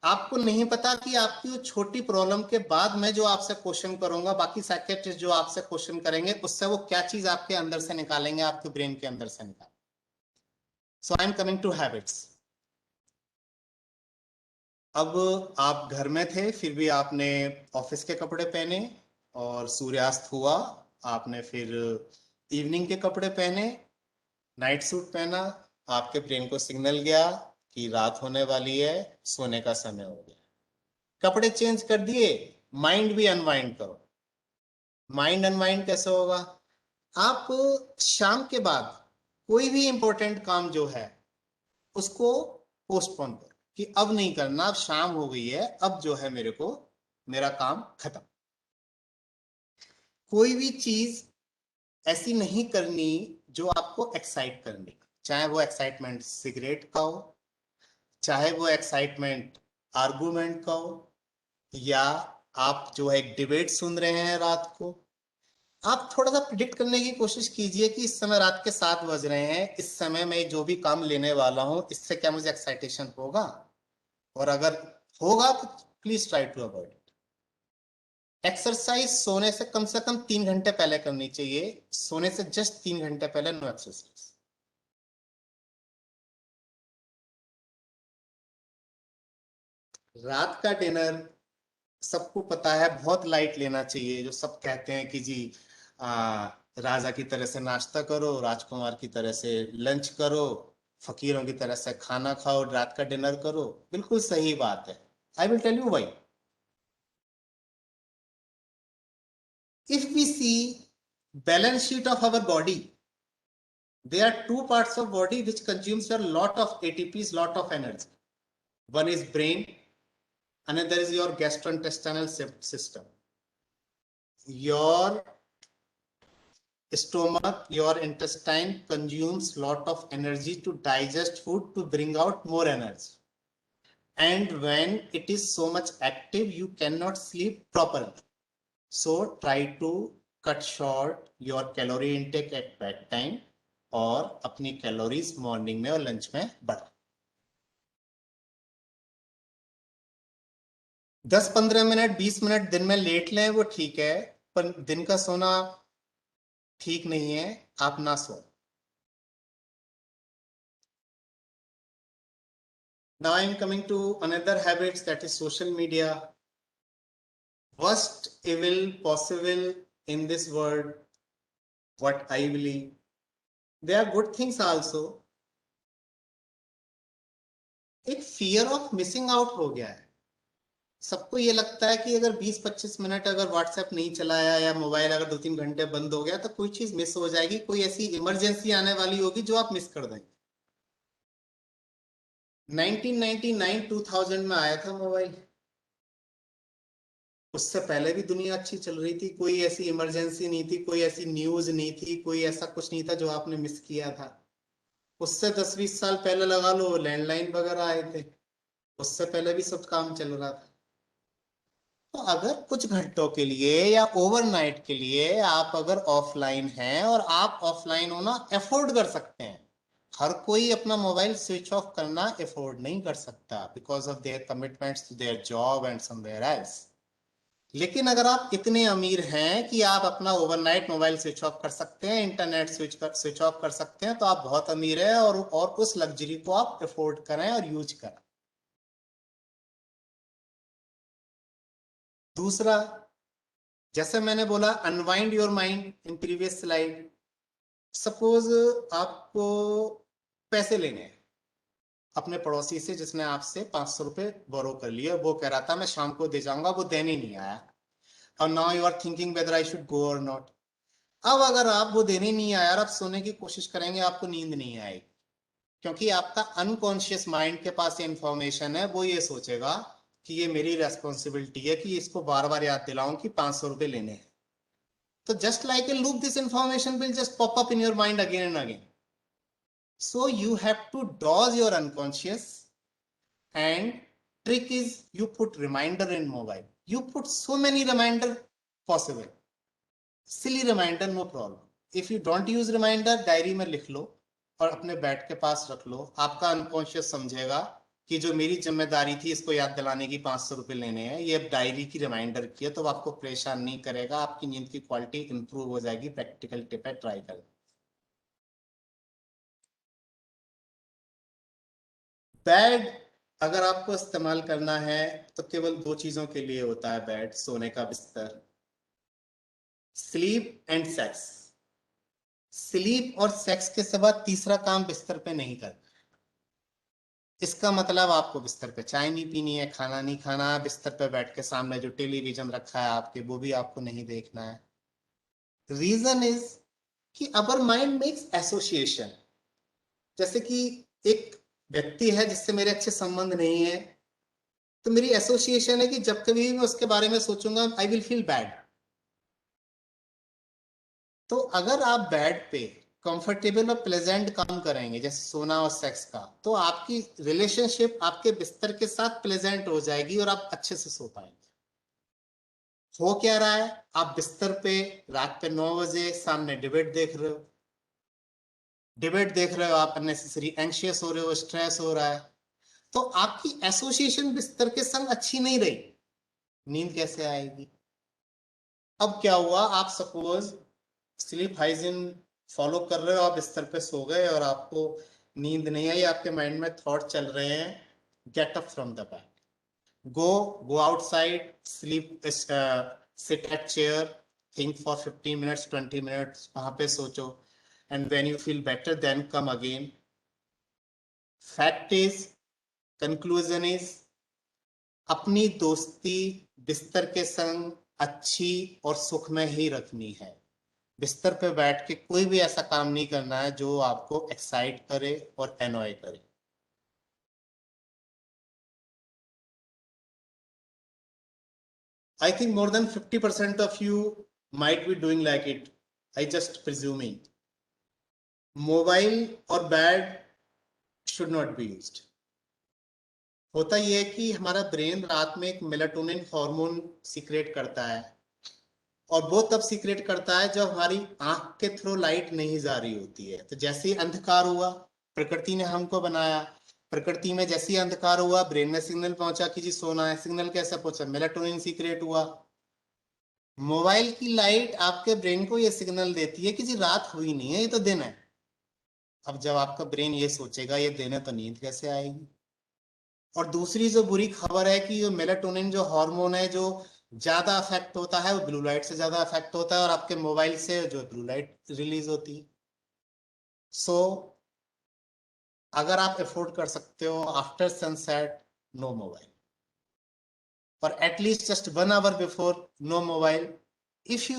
[SPEAKER 1] आपको नहीं पता कि आपकी वो छोटी प्रॉब्लम के बाद मैं जो आपसे क्वेश्चन करूंगा, बाकी साइकियाट्रिस्ट जो आपसे क्वेश्चन करेंगे, उससे वो क्या चीज आपके अंदर से निकालेंगे, आपके ब्रेन के अंदर से निकालेंगे। So I am coming to habits. अब आप घर में थे, फिर भी आपने ऑफिस के कपड़े पहने, और सूर्यास्त हुआ, आपने फिर इवनिंग के कपड़े पहने, नाइट सूट पहना, आपके ब्रेन को सिग्नल गया कि रात होने वाली है, सोने का समय हो गया। कपड़े चेंज कर दिए, माइंड भी अनवाइंड करो। माइंड अनवाइंड कैसे होगा? आप शाम के बाद कोई भी इंपॉर्टेंट काम जो है उसको पोस्टपोन करो, कि अब नहीं करना, अब शाम हो गई है, अब जो है मेरे को मेरा काम खत्म। कोई भी चीज ऐसी नहीं करनी जो आपको एक्साइट करनी, चाहे वो एक्साइटमेंट सिगरेट का हो, चाहे वो एक्साइटमेंट आर्गुमेंट का हो, या आप जो है एक डिबेट सुन रहे हैं रात को। आप थोड़ा सा प्रिडिक्ट करने की कोशिश कीजिए कि इस समय रात के 7 बज रहे हैं, इस समय मैं जो भी काम लेने वाला हूं, इससे क्या मुझे एक्साइटेशन होगा? और अगर होगा तो please try to avoid it. Exercise सोने से कम 3 घंटे पहले करनी चाहिए। सोने से जस्ट 3 घंटे पहले नो एक्सरसाइज। रात का डिनर सबको पता है बहुत लाइट लेना चाहिए। जो सब कहते हैं कि जी राजा की तरह से नाश्ता करो, राजकुमार की तरह से लंच करो, फकीरों की तरह से खाना खाओ, रात का डिनर करो, बिल्कुल सही बात है। I will tell you why. If we see balance sheet of our body, there are two parts of body which consumes a lot of ATPs, lot of energy. One is brain, another is your gastrointestinal system. Your stomach, your intestine consumes lot of energy to digest food, to bring out more energy. And when it is so much active, you cannot sleep properly. So try to cut short your calorie intake at bedtime, और अपनी कैलोरीज मॉर्निंग में और लंच में बढ़ा। 10-15 मिनट 20 मिनट दिन में लेट लें वो ठीक है, पर दिन का सोना ठीक नहीं है, आप ना सो। Now I am coming to another habits, that is social media. Worst evil possible in this world, what I believe. There are good things also. एक फियर ऑफ मिसिंग आउट हो गया है। सबको ये लगता है कि अगर 20-25 मिनट अगर व्हाट्सएप नहीं चलाया, या मोबाइल अगर 2-3 घंटे बंद हो गया, तो कोई चीज मिस हो जाएगी, कोई ऐसी इमरजेंसी आने वाली होगी जो आप मिस कर देंगे। 1999 2000 में आया था मोबाइल। उससे पहले भी दुनिया अच्छी चल रही थी, कोई ऐसी इमरजेंसी नहीं थी, कोई ऐसी न्यूज नहीं थी, कोई ऐसा कुछ नहीं था जो आपने मिस किया था। उससे 10-20 साल पहले लगा लो, लैंडलाइन वगैरह आए थे, उससे पहले भी सब काम चल रहा था। तो अगर कुछ घंटों के लिए या ओवरनाइट के लिए आप अगर ऑफलाइन हैं, और आप ऑफलाइन होना अफोर्ड कर सकते हैं, हर कोई अपना मोबाइल स्विच ऑफ करना अफोर्ड नहीं कर सकता, because of their commitments to their job and somewhere else. लेकिन अगर आप इतने अमीर हैं कि आप अपना ओवरनाइट मोबाइल स्विच ऑफ कर सकते हैं, इंटरनेट स्विच ऑफ कर सकते हैं, तो आप बहुत अमीर हैं, और उस लग्जरी को आप अफोर्ड करें और यूज करें। दूसरा, जैसे मैंने बोला unwind your mind in previous slide. Suppose आपको पैसे लेने हैं अपने पड़ोसी से, जिसने आपसे 500 रुपए बोरो कर लिए, वो कह रहा था मैं शाम को दे जाऊंगा, वो देने नहीं आया, और now you are thinking whether I should go और नॉट। अब अगर आप वो देने नहीं आया और आप सोने की कोशिश करेंगे, आपको नींद नहीं आएगी, क्योंकि आपका अनकॉन्शियस माइंड के पास ये इंफॉर्मेशन है, वो ये सोचेगा कि ये मेरी रेस्पॉन्सिबिलिटी है कि इसको बार बार याद दिलाऊं कि 500 रुपए लेने हैं। तो just like a loop, this information will just pop up in your mind again and again. So you have to dose your unconscious, and trick is you put reminder in mobile. You put so many reminder possible. Silly reminder, no problem. If you don't use reminder, diary में लिख लो और अपने बेड के पास रख लो। आपका अनकॉन्शियस समझेगा कि जो मेरी जिम्मेदारी थी इसको याद दिलाने की 500 रुपए लेने हैं, ये अब डायरी की रिमाइंडर की है, तो आपको परेशान नहीं करेगा, आपकी नींद की क्वालिटी इंप्रूव हो जाएगी। प्रैक्टिकल टिप है, ट्राई करें। बैड अगर आपको इस्तेमाल करना है तो केवल दो चीजों के लिए होता है बेड, सोने का बिस्तर, स्लीप एंड सेक्स। स्लीप और सेक्स के सिवा तीसरा काम बिस्तर पे नहीं करना। इसका मतलब आपको बिस्तर पे चाय नहीं पीनी है, खाना नहीं खाना है, बिस्तर पे बैठ के सामने जो टेलीविजन रखा है आपके वो भी आपको नहीं देखना है। रीजन इज कि अवर माइंड मेक्स एसोसिएशन। जैसे कि एक व्यक्ति है जिससे मेरे अच्छे संबंध नहीं है, तो मेरी एसोसिएशन है कि जब कभी भी मैं उसके बारे में सोचूंगा आई विल फील बैड। तो अगर आप बेड पे कंफर्टेबल और प्लेजेंट काम करेंगे जैसे सोना और सेक्स का, तो आपकी रिलेशनशिप आपके बिस्तर के साथ प्लेजेंट हो जाएगी और आप अच्छे से सो पाएंगे। हो क्या रहा है, आप बिस्तर पे रात पे 9 बजे सामने डिबेट देख रहे हो, आप अननेसेसरी एंशियस हो रहे हो, स्ट्रेस हो रहा है, तो आपकी एसोसिएशन बिस्तर के संग अच्छी नहीं रही, नींद कैसे आएगी। अब क्या हुआ, आप सपोज स्लीप हाइजीन फॉलो कर रहे हो, आप बिस्तर पे सो गए और आपको नींद नहीं आई, आपके माइंड में थॉट चल रहे हैं, get up from the bed, go outside, sleep, sit at chair, think for 15 minutes 20 minutes, वहां पे सोचो, and when you feel better then come again. Fact is, conclusion is, अपनी दोस्ती बिस्तर के संग अच्छी और सुखमय ही रखनी है। बिस्तर पे बैठ के कोई भी ऐसा काम नहीं करना है जो आपको एक्साइट करे और एनॉय करे। I think more than 50% of you might be doing like it. I just presuming. Mobile or bad should not be used. होता यह है कि हमारा ब्रेन रात में एक मेलाटोनिन हार्मोन सीक्रेट करता है, और वो तब सीक्रेट करता है जब हमारी आंख के थ्रू लाइट नहीं जा रही होती है। तो जैसे ही अंधकार हुआ, प्रकृति ने हमको बनाया, प्रकृति में जैसे ही अंधकार हुआ ब्रेन में सिग्नल पहुंचा कि जी सोना है। सिग्नल कैसे पहुंचा, मेलाटोनिन सीक्रेट हुआ। मोबाइल की लाइट आपके ब्रेन को ये सिग्नल देती है कि जी रात हुई नहीं है, ये तो दिन है। अब जब आपका ब्रेन ये सोचेगा ये दिन है, तो नींद कैसे आएगी। और दूसरी जो बुरी खबर है कि जो मेलाटोनिन जो हार्मोन है जो ज्यादा अफेक्ट होता है, वो ब्लू लाइट से ज्यादा अफेक्ट होता है, और आपके मोबाइल से जो ब्लू लाइट रिलीज होती है। सो अगर आप अफोर्ड कर सकते हो, after sunset no mobile, or at least just 1 hour before no mobile. If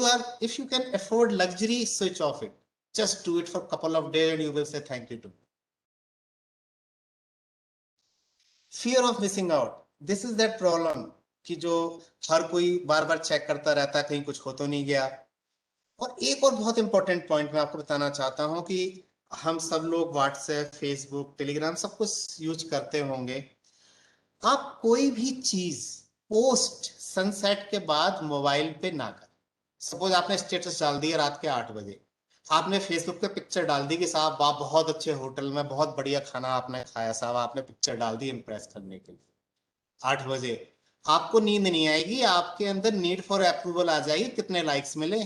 [SPEAKER 1] you can afford luxury, switch off it. Just do it for a couple of days and you will say thank you to me. Fear of missing out, this is that problem कि जो हर कोई बार बार चेक करता रहता है कहीं कुछ हो तो नहीं गया। और एक और बहुत इंपॉर्टेंट पॉइंट मैं आपको बताना चाहता हूं कि हम सब लोग व्हाट्सएप, फेसबुक, टेलीग्राम सब कुछ यूज करते होंगे। आप कोई भी चीज पोस्ट सनसेट के बाद मोबाइल पे ना करें। सपोज आपने स्टेटस डाल दिया रात के 8 बजे, आपने फेसबुक पे पिक्चर डाल दी कि साहब आप बहुत अच्छे होटल में बहुत बढ़िया खाना आपने खाया, साहब आपने पिक्चर डाल दी इंप्रेस करने के लिए 8 बजे। आपको नींद नहीं आएगी, आपके अंदर नीड फॉर अप्रूवल आ जाएगी, कितने लाइक्स मिले।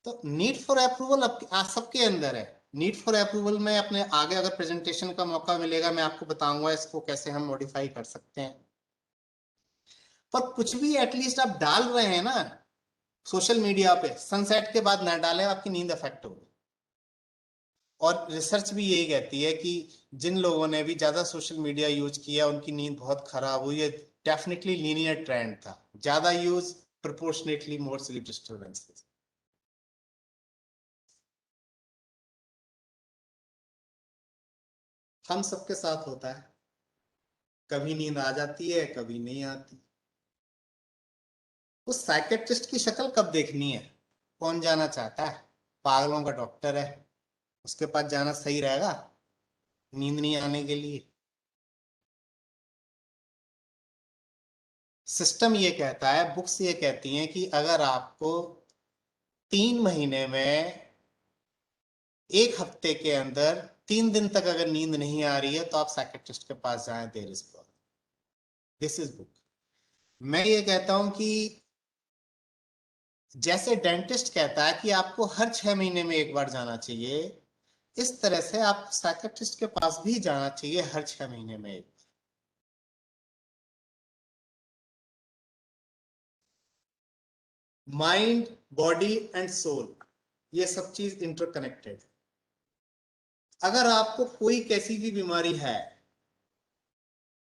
[SPEAKER 1] तो नीड फॉर अप्रूवल सबके अंदर है। नीड फॉर अप्रूवल में अपने आगे अगर प्रेजेंटेशन का मौका मिलेगा मैं आपको बताऊंगा इसको कैसे हम मॉडिफाई कर सकते हैं। पर कुछ भी एटलीस्ट आप डाल रहे हैं ना सोशल मीडिया पे, सनसेट के बाद ना डालें, आपकी नींद अफेक्ट होगी। और रिसर्च भी यही कहती है कि जिन लोगों ने भी ज्यादा सोशल मीडिया यूज किया उनकी नींद बहुत खराब हुई है। डेफिनेटली लीनियर ट्रेंड था, ज्यादा use proportionately more sleep disturbances. हम सबके साथ होता है, कभी नींद आ जाती है कभी नहीं आती। उस साइकेट्रिस्ट की शक्ल कब देखनी है, कौन जाना चाहता है, पागलों का डॉक्टर है, उसके पास जाना सही रहेगा नींद नहीं आने के लिए। सिस्टम ये कहता है, बुक्स ये कहती हैं कि अगर आपको 3 महीने में, एक हफ्ते के अंदर 3 दिन तक अगर नींद नहीं आ रही है तो आप साइकेट्रिस्ट के पास जाएं, there is problem, this is book. मैं ये कहता हूं कि जैसे डेंटिस्ट कहता है कि आपको हर 6 महीने में एक बार जाना चाहिए, इस तरह से आप साइकेट्रिस्ट के पास भी जाना चाहिए हर 6 महीने में एक बार। माइंड, बॉडी एंड सोल, ये सब चीज इंटरकनेक्टेड। अगर आपको कोई कैसी भी बीमारी है,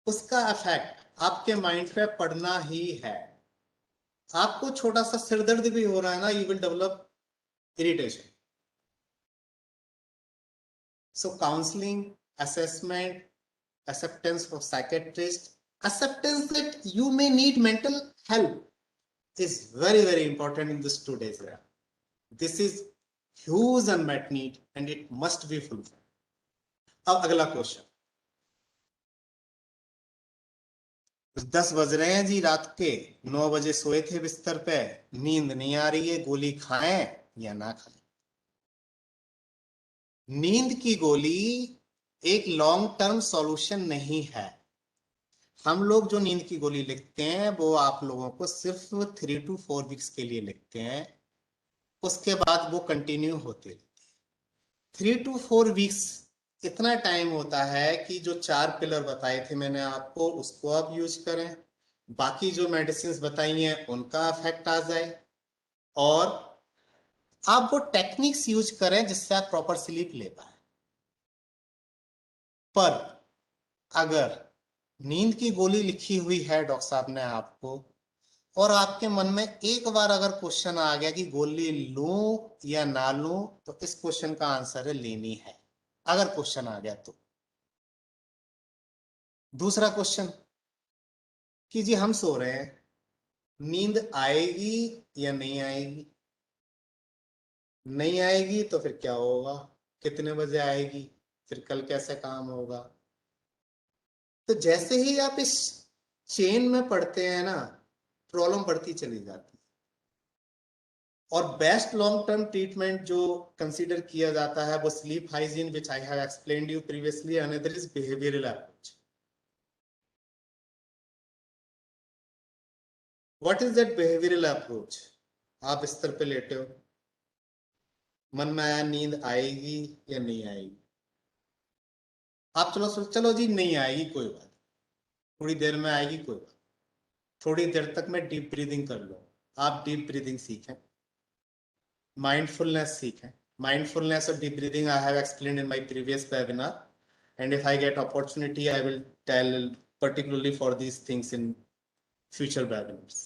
[SPEAKER 1] उसका इफेक्ट आपके माइंड पे पड़ना ही है। आपको छोटा सा सिरदर्द भी हो रहा है ना, you will develop irritation. So counselling, assessment, acceptance for psychiatrist, acceptance that you may need mental help is very, very important in this today's era. This is huge unmet need and it must be fulfilled. अब अगला क्वेश्चन, 10 बज रहे हैं जी रात के, 9 बजे सोए थे बिस्तर पे, नींद नहीं आ रही है, गोली खाएं या ना खाएं? नींद की गोली एक लॉन्ग टर्म सॉल्यूशन नहीं है। हम लोग जो नींद की गोली लिखते हैं वो आप लोगों को सिर्फ 3 to 4 वीक्स के लिए लिखते हैं, उसके बाद वो कंटिन्यू होते रहते हैं। 3 to 4 वीक्स इतना टाइम होता है कि जो 4 पिलर बताए थे मैंने आपको, उसको आप यूज करें, बाकी जो मेडिसिन बताई हैं उनका इफेक्ट आ जाए, और आप वो टेक्निक्स यूज करें जिससे आप प्रॉपर स्लीप ले पाए। पर अगर नींद की गोली लिखी हुई है डॉक्टर साहब ने आपको, और आपके मन में एक बार अगर क्वेश्चन आ गया कि गोली लूं या ना लूं, तो इस क्वेश्चन का आंसर है लेनी है, अगर क्वेश्चन आ गया तो। दूसरा क्वेश्चन कि जी हम सो रहे हैं, नींद आएगी या नहीं आएगी? नहीं आएगी तो फिर क्या होगा, कितने बजे आएगी, फिर कल कैसे काम होगा? तो जैसे ही आप इस चेन में पढ़ते हैं ना, प्रॉब्लम बढ़ती चली जाती है। और बेस्ट लॉन्ग टर्म ट्रीटमेंट जो कंसीडर किया जाता है वो sleep hygiene, which I have explained you previously, another is behavioural approach. What is that behavioural approach? आप बिस्तर पे लेटे हो, मन में आया नींद आएगी या नहीं आएगी, आप चलो चलो जी नहीं आएगी कोई बात, थोड़ी देर में आएगी कोई बात, थोड़ी देर तक मैं डीप ब्रीदिंग कर लूँ। आप डीप ब्रीदिंग सीखें, माइंडफुलनेस सीखें। Mindfulness or deep breathing I have explained in my previous webinar, and if I get opportunity I will tell particularly for these things in future webinars.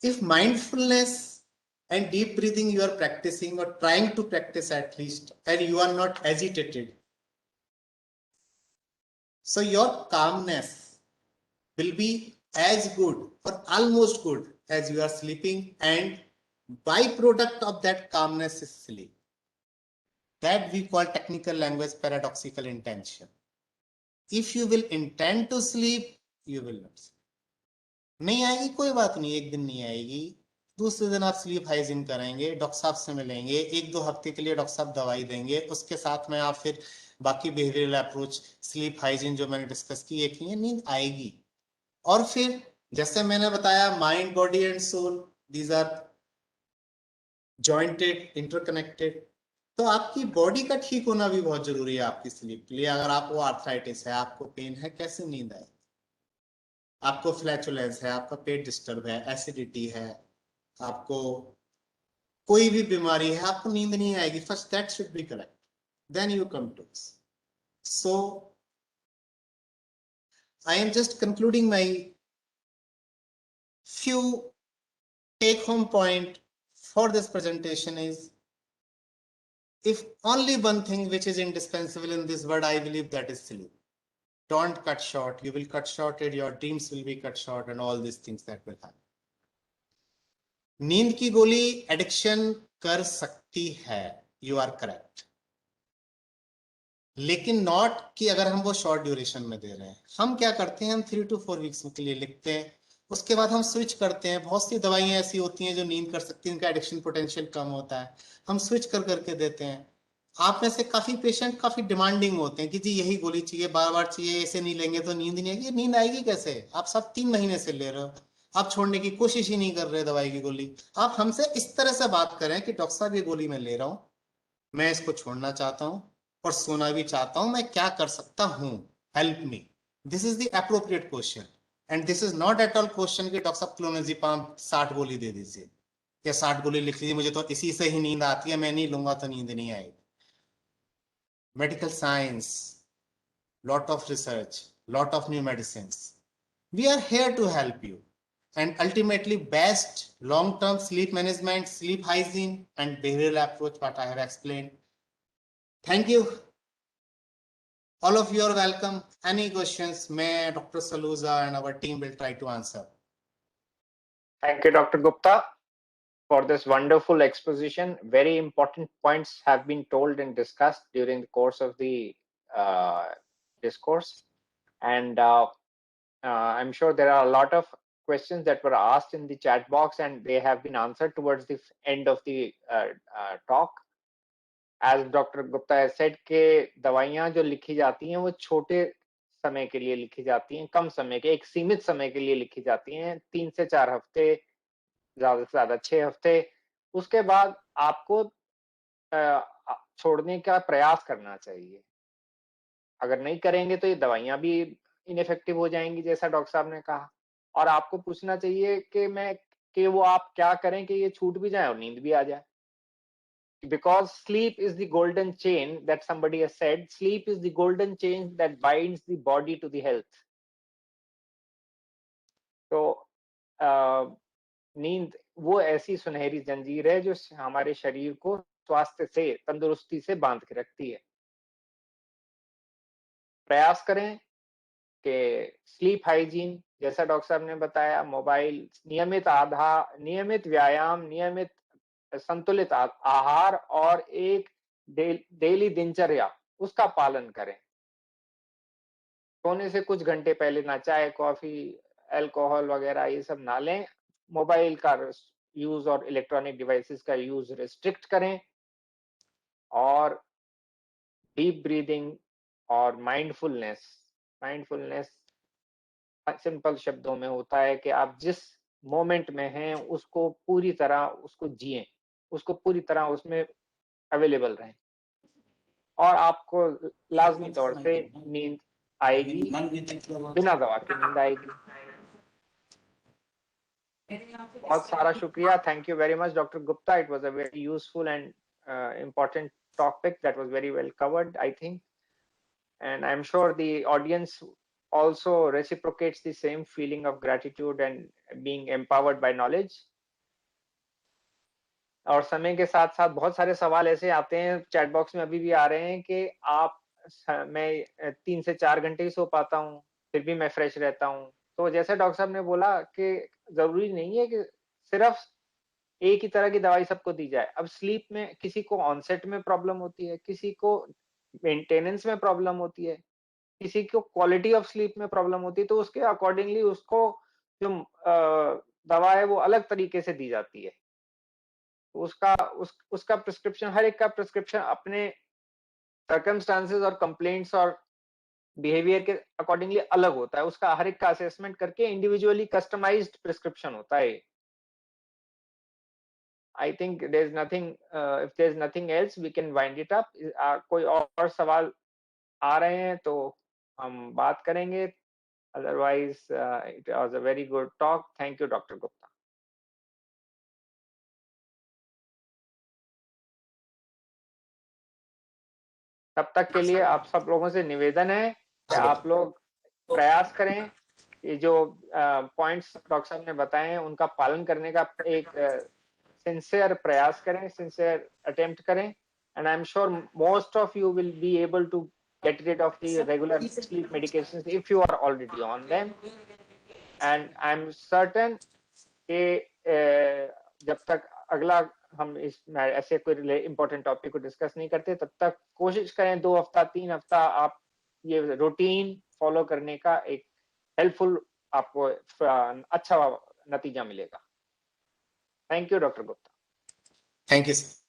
[SPEAKER 1] If mindfulness and deep breathing you are practicing or trying to practice at least, and you are not agitated, so your calmness will be as good or almost good as you are sleeping, and byproduct of that calmness is sleep. That we call technical language paradoxical intention. If you will intend to sleep, you will not sleep. नहीं आएगी कोई बात नहीं, एक दिन नहीं आएगी, दूसरे दिन आप स्लीप हाइजीन करेंगे, डॉक्टर साहब से मिलेंगे, 1-2 हफ्ते के लिए डॉक्टर साहब दवाई देंगे, उसके साथ में आप फिर बाकी बिहेवियरल अप्रोच, स्लीप हाइजीन जो मैंने डिस्कस की, एक नींद आएगी। और फिर जैसे मैंने बताया, mind, body and soul, these are jointed, interconnected. तो आपकी बॉडी का ठीक होना भी बहुत जरूरी है आपकी स्लीप के लिए। अगर आपको आर्थराइटिस है, आपको पेन है, कैसे नींद आए? आपको फ्लैचुलेंस है, आपका पेट डिस्टर्ब है, एसिडिटी है, आपको कोई भी बीमारी है, आपको नींद नहीं आएगी, first that should be correct, then you come to this. So I am just concluding my few take home point for this presentation is, if only one thing which is indispensable in this world, I believe that is sleep. Don't cut short, you will cut short it, your dreams will be cut short and all these things that will happen. नींद की गोली एडिक्शन कर सकती है, यू आर करेक्ट, लेकिन नॉट कि अगर हम वो शॉर्ट ड्यूरेशन में दे रहे हैं। हम क्या करते हैं, हम 3 to 4 वीक्स के लिए लिखते हैं, उसके बाद हम स्विच करते हैं। बहुत सी दवाइयां ऐसी होती हैं जो नींद कर सकती हैं, उनका एडिक्शन पोटेंशियल कम होता है, हम स्विच कर करके देते हैं। आप में से काफी पेशेंट काफी डिमांडिंग होते हैं कि जी यही गोली चाहिए, बार बार चाहिए, ऐसे नहीं लेंगे तो नींद नहीं आएगी। नींद आएगी कैसे? आप सब 3 महीने से ले रहे हो, आप छोड़ने की कोशिश ही नहीं कर रहे दवाई की गोली। आप हमसे इस तरह से बात करें कि डॉक्टर साहब ये गोली मैं ले रहा हूं, मैं इसको छोड़ना चाहता हूं और सोना भी चाहता हूं, मैं क्या कर सकता हूं, help me. This is the appropriate question. And this is not at all question कि डॉक्टर साहब क्लोनाज़ेपाम 60 गोली दे दीजिए या 60 गोली लिख लीजिए, मुझे तो इसी से ही नींद आती है, मैं नहीं लूंगा तो नींद नहीं आएगी. Medical science, lot of research, lot of new medicines. We are here to help you. And ultimately, best long-term sleep management, sleep hygiene, and behavioral approach, what I have explained. Thank you. All of you are welcome. Any questions, may Dr. Saluja and our team will try to answer.
[SPEAKER 2] Thank you, Dr. Gupta, for this wonderful exposition. Very important points have been told and discussed during the course of the discourse. And I'm sure there are a lot of questions that were asked in the chat box, and they have been answered towards the end of the talk. As Dr. Gupta has said कि दवाइयाँ जो लिखी जाती हैं वो छोटे समय के लिए लिखी जाती हैं, कम समय के, एक सीमित समय के लिए लिखी जाती हैं, 3 से 4 हफ्ते, ज़्यादा से ज़्यादा 6 हफ्ते. उसके बाद आपको छोड़ने का प्रयास करना चाहिए. अगर नहीं करेंगे तो ये दवाइयाँ भी इनइफेक्टिव हो जाएंगी, जैसा डॉक्टर साहब ने कहा. और आपको पूछना चाहिए कि वो आप क्या करें कि ये छूट भी जाए और नींद भी आ जाए. Because sleep is the golden chain that somebody has said, sleep is the golden chain that binds the body to the health. तो नींद वो ऐसी सुनहरी जंजीर है जो हमारे शरीर को स्वास्थ्य से, तंदुरुस्ती से बांध के रखती है. प्रयास करें कि स्लीप हाइजीन, जैसा डॉक्टर साहब ने बताया, मोबाइल, नियमित व्यायाम, नियमित संतुलित आहार और एक डेली दिनचर्या, उसका पालन करें. सोने से कुछ घंटे पहले ना चाय, कॉफी, अल्कोहल वगैरह ये सब ना लें. मोबाइल का यूज और इलेक्ट्रॉनिक डिवाइसेस का यूज रिस्ट्रिक्ट करें. और डीप ब्रीदिंग और माइंडफुलनेस सिंपल शब्दों में होता है कि आप जिस मोमेंट में हैं उसको पूरी तरह उसको जिएं, उसको पूरी तरह उसमें अवेलेबल रहें, और आपको लाजमी तौर से नींद आएगी, बिना दवा के नींद आएगी. बहुत सारा शुक्रिया. Thank you very much, Dr. Gupta. It was a very useful and important topic that was very well covered, I think. And I'm sure the audience also reciprocates the same feeling of gratitude and being empowered by knowledge. और समय के साथ साथ बहुत सारे सवाल ऐसे आते हैं चैट बॉक्स में, अभी भी आ रहे हैं कि मैं 3 से 4 घंटे ही सो पाता हूँ, फिर भी मैं फ्रेश रहता हूँ. तो जैसे डॉक्टर साहब ने बोला कि जरूरी नहीं है कि सिर्फ एक ही तरह की दवाई सबको दी जाए. अब स्लीप में किसी को ऑनसेट में प्रॉब्लम होती है, किसी को मेंटेनेंस में प्रॉब्लम होती है, किसी को क्वालिटी ऑफ स्लीप में प्रॉब्लम होती है, तो उसके अकॉर्डिंगली उसको जो दवा है वो अलग तरीके से दी जाती है. उसका प्रिस्क्रिप्शन, हर एक का प्रिस्क्रिप्शन अपने सर्कमस्टांसेस और कंप्लेंट्स और बिहेवियर के अकॉर्डिंगली अलग होता है. उसका हर एक का असेसमेंट करके इंडिविजुअली कस्टमाइज्ड प्रिस्क्रिप्शन होता है. I think there's nothing, if there's nothing else, we can wind it up. कोई और सवाल आ रहे हैं तो हम बात करेंगे. Otherwise, it was a very good talk. Thank you, Dr. Gupta. तब तक के लिए आप सब लोगों से निवेदन है कि आप लोग प्रयास करें, ये जो पॉइंट्स डॉक्टर साहब ने बताए हैं उनका पालन करने का एक सिंसियर प्रयास करें, सिंसियर अटेम्प्ट करें. And I'm sure most of you will be able to get rid of the regular sleep medications if you are already on them. And I'm certain कि जब तक अगला हम इस ऐसे कोई इम्पोर्टेंट टॉपिक को डिस्कस नहीं करते, तब तक कोशिश करें 2 हफ्ता 3 हफ्ता आप ये रूटीन फॉलो करने का एक हेल्पफुल आपको अच्छा नतीजा मिलेगा. Thank you doctor Gupta.
[SPEAKER 1] Thank you sir.